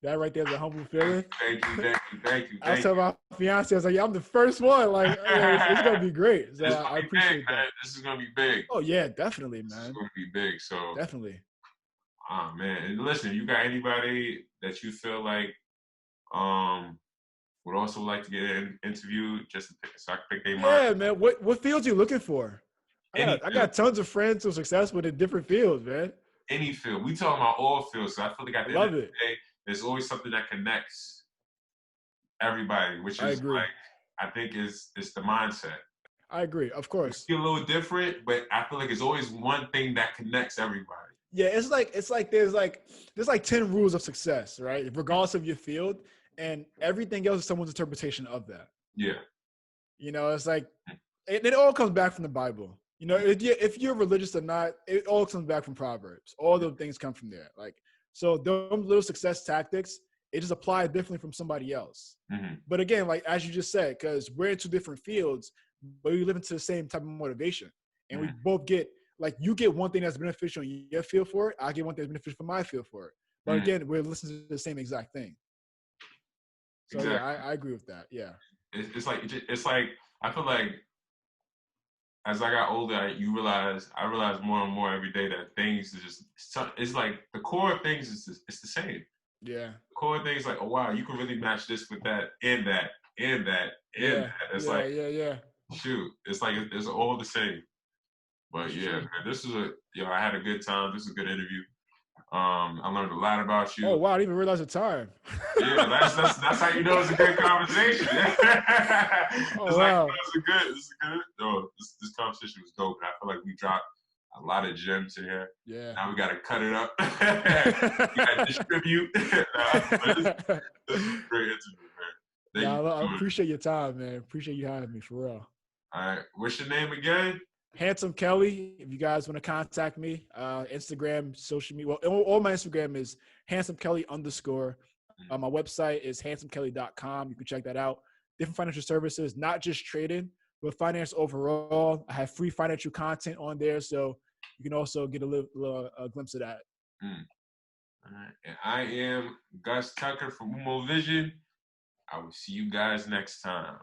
Speaker 2: That right there is a humble feeling.
Speaker 1: Thank you.
Speaker 2: I was telling my fiance, I was like, yeah, I'm the first one. Like, it's gonna be great. So I appreciate
Speaker 1: big,
Speaker 2: that.
Speaker 1: man. This is gonna be big.
Speaker 2: Oh yeah, definitely,
Speaker 1: This is
Speaker 2: man.
Speaker 1: gonna be big. So
Speaker 2: Definitely.
Speaker 1: oh man. And listen, you got anybody that you feel like would also like to get interviewed just to so I can pick their mind?
Speaker 2: Yeah, man. What fields you looking for? I got tons of friends who are successful in different fields, man.
Speaker 1: Any field. We talking about all fields. So I feel like at the end of the day, there's always something that connects everybody, which is like I think it's the mindset.
Speaker 2: I agree, of course.
Speaker 1: It's a little different, but I feel like it's always one thing that connects everybody.
Speaker 2: Yeah, it's like there's 10 rules of success, right? Regardless of your field, and everything else is someone's interpretation of that.
Speaker 1: Yeah.
Speaker 2: You know, it's like it all comes back from the Bible. You know, if you're religious or not, it all comes back from Proverbs. All those things come from there. Like, so those little success tactics, it just applied differently from somebody else.
Speaker 1: Mm-hmm.
Speaker 2: But again, like as you just said, because we're in two different fields, but we live into the same type of motivation, and we both get like you get one thing that's beneficial in your field for it. I get one thing that's beneficial for my field for it. But again, we're listening to the same exact thing. So exactly. Yeah, I agree with that. Yeah.
Speaker 1: It's like I feel like as I got older, I realize more and more every day that things are just, it's like the core of things is it's the same.
Speaker 2: Yeah.
Speaker 1: The core of things like, oh wow, you can really match this with that and that and that and that. It's shoot, it's like it's all the same. But yeah, man, I had a good time. This is a good interview. I learned a lot about you.
Speaker 2: Oh wow, I didn't even realize the time.
Speaker 1: Yeah, that's how you know it's a good conversation.
Speaker 2: Wow.
Speaker 1: This conversation was dope. And I feel like we dropped a lot of gems in here.
Speaker 2: Yeah.
Speaker 1: Now we gotta cut it up. We gotta distribute. This is a great interview, man.
Speaker 2: I appreciate your time, man. Appreciate you having me for real.
Speaker 1: All right. What's your name again?
Speaker 2: Handsome Kelly. If you guys want to contact me, Instagram, social media. Well, all my Instagram is Hansome Kelly _. My website is hansomekelly.com. You can check that out. Different financial services, not just trading, but finance overall. I have free financial content on there, so you can also get a glimpse of that.
Speaker 1: All right. And I am Gus Tucker from OOMOW Vision. I will see you guys next time.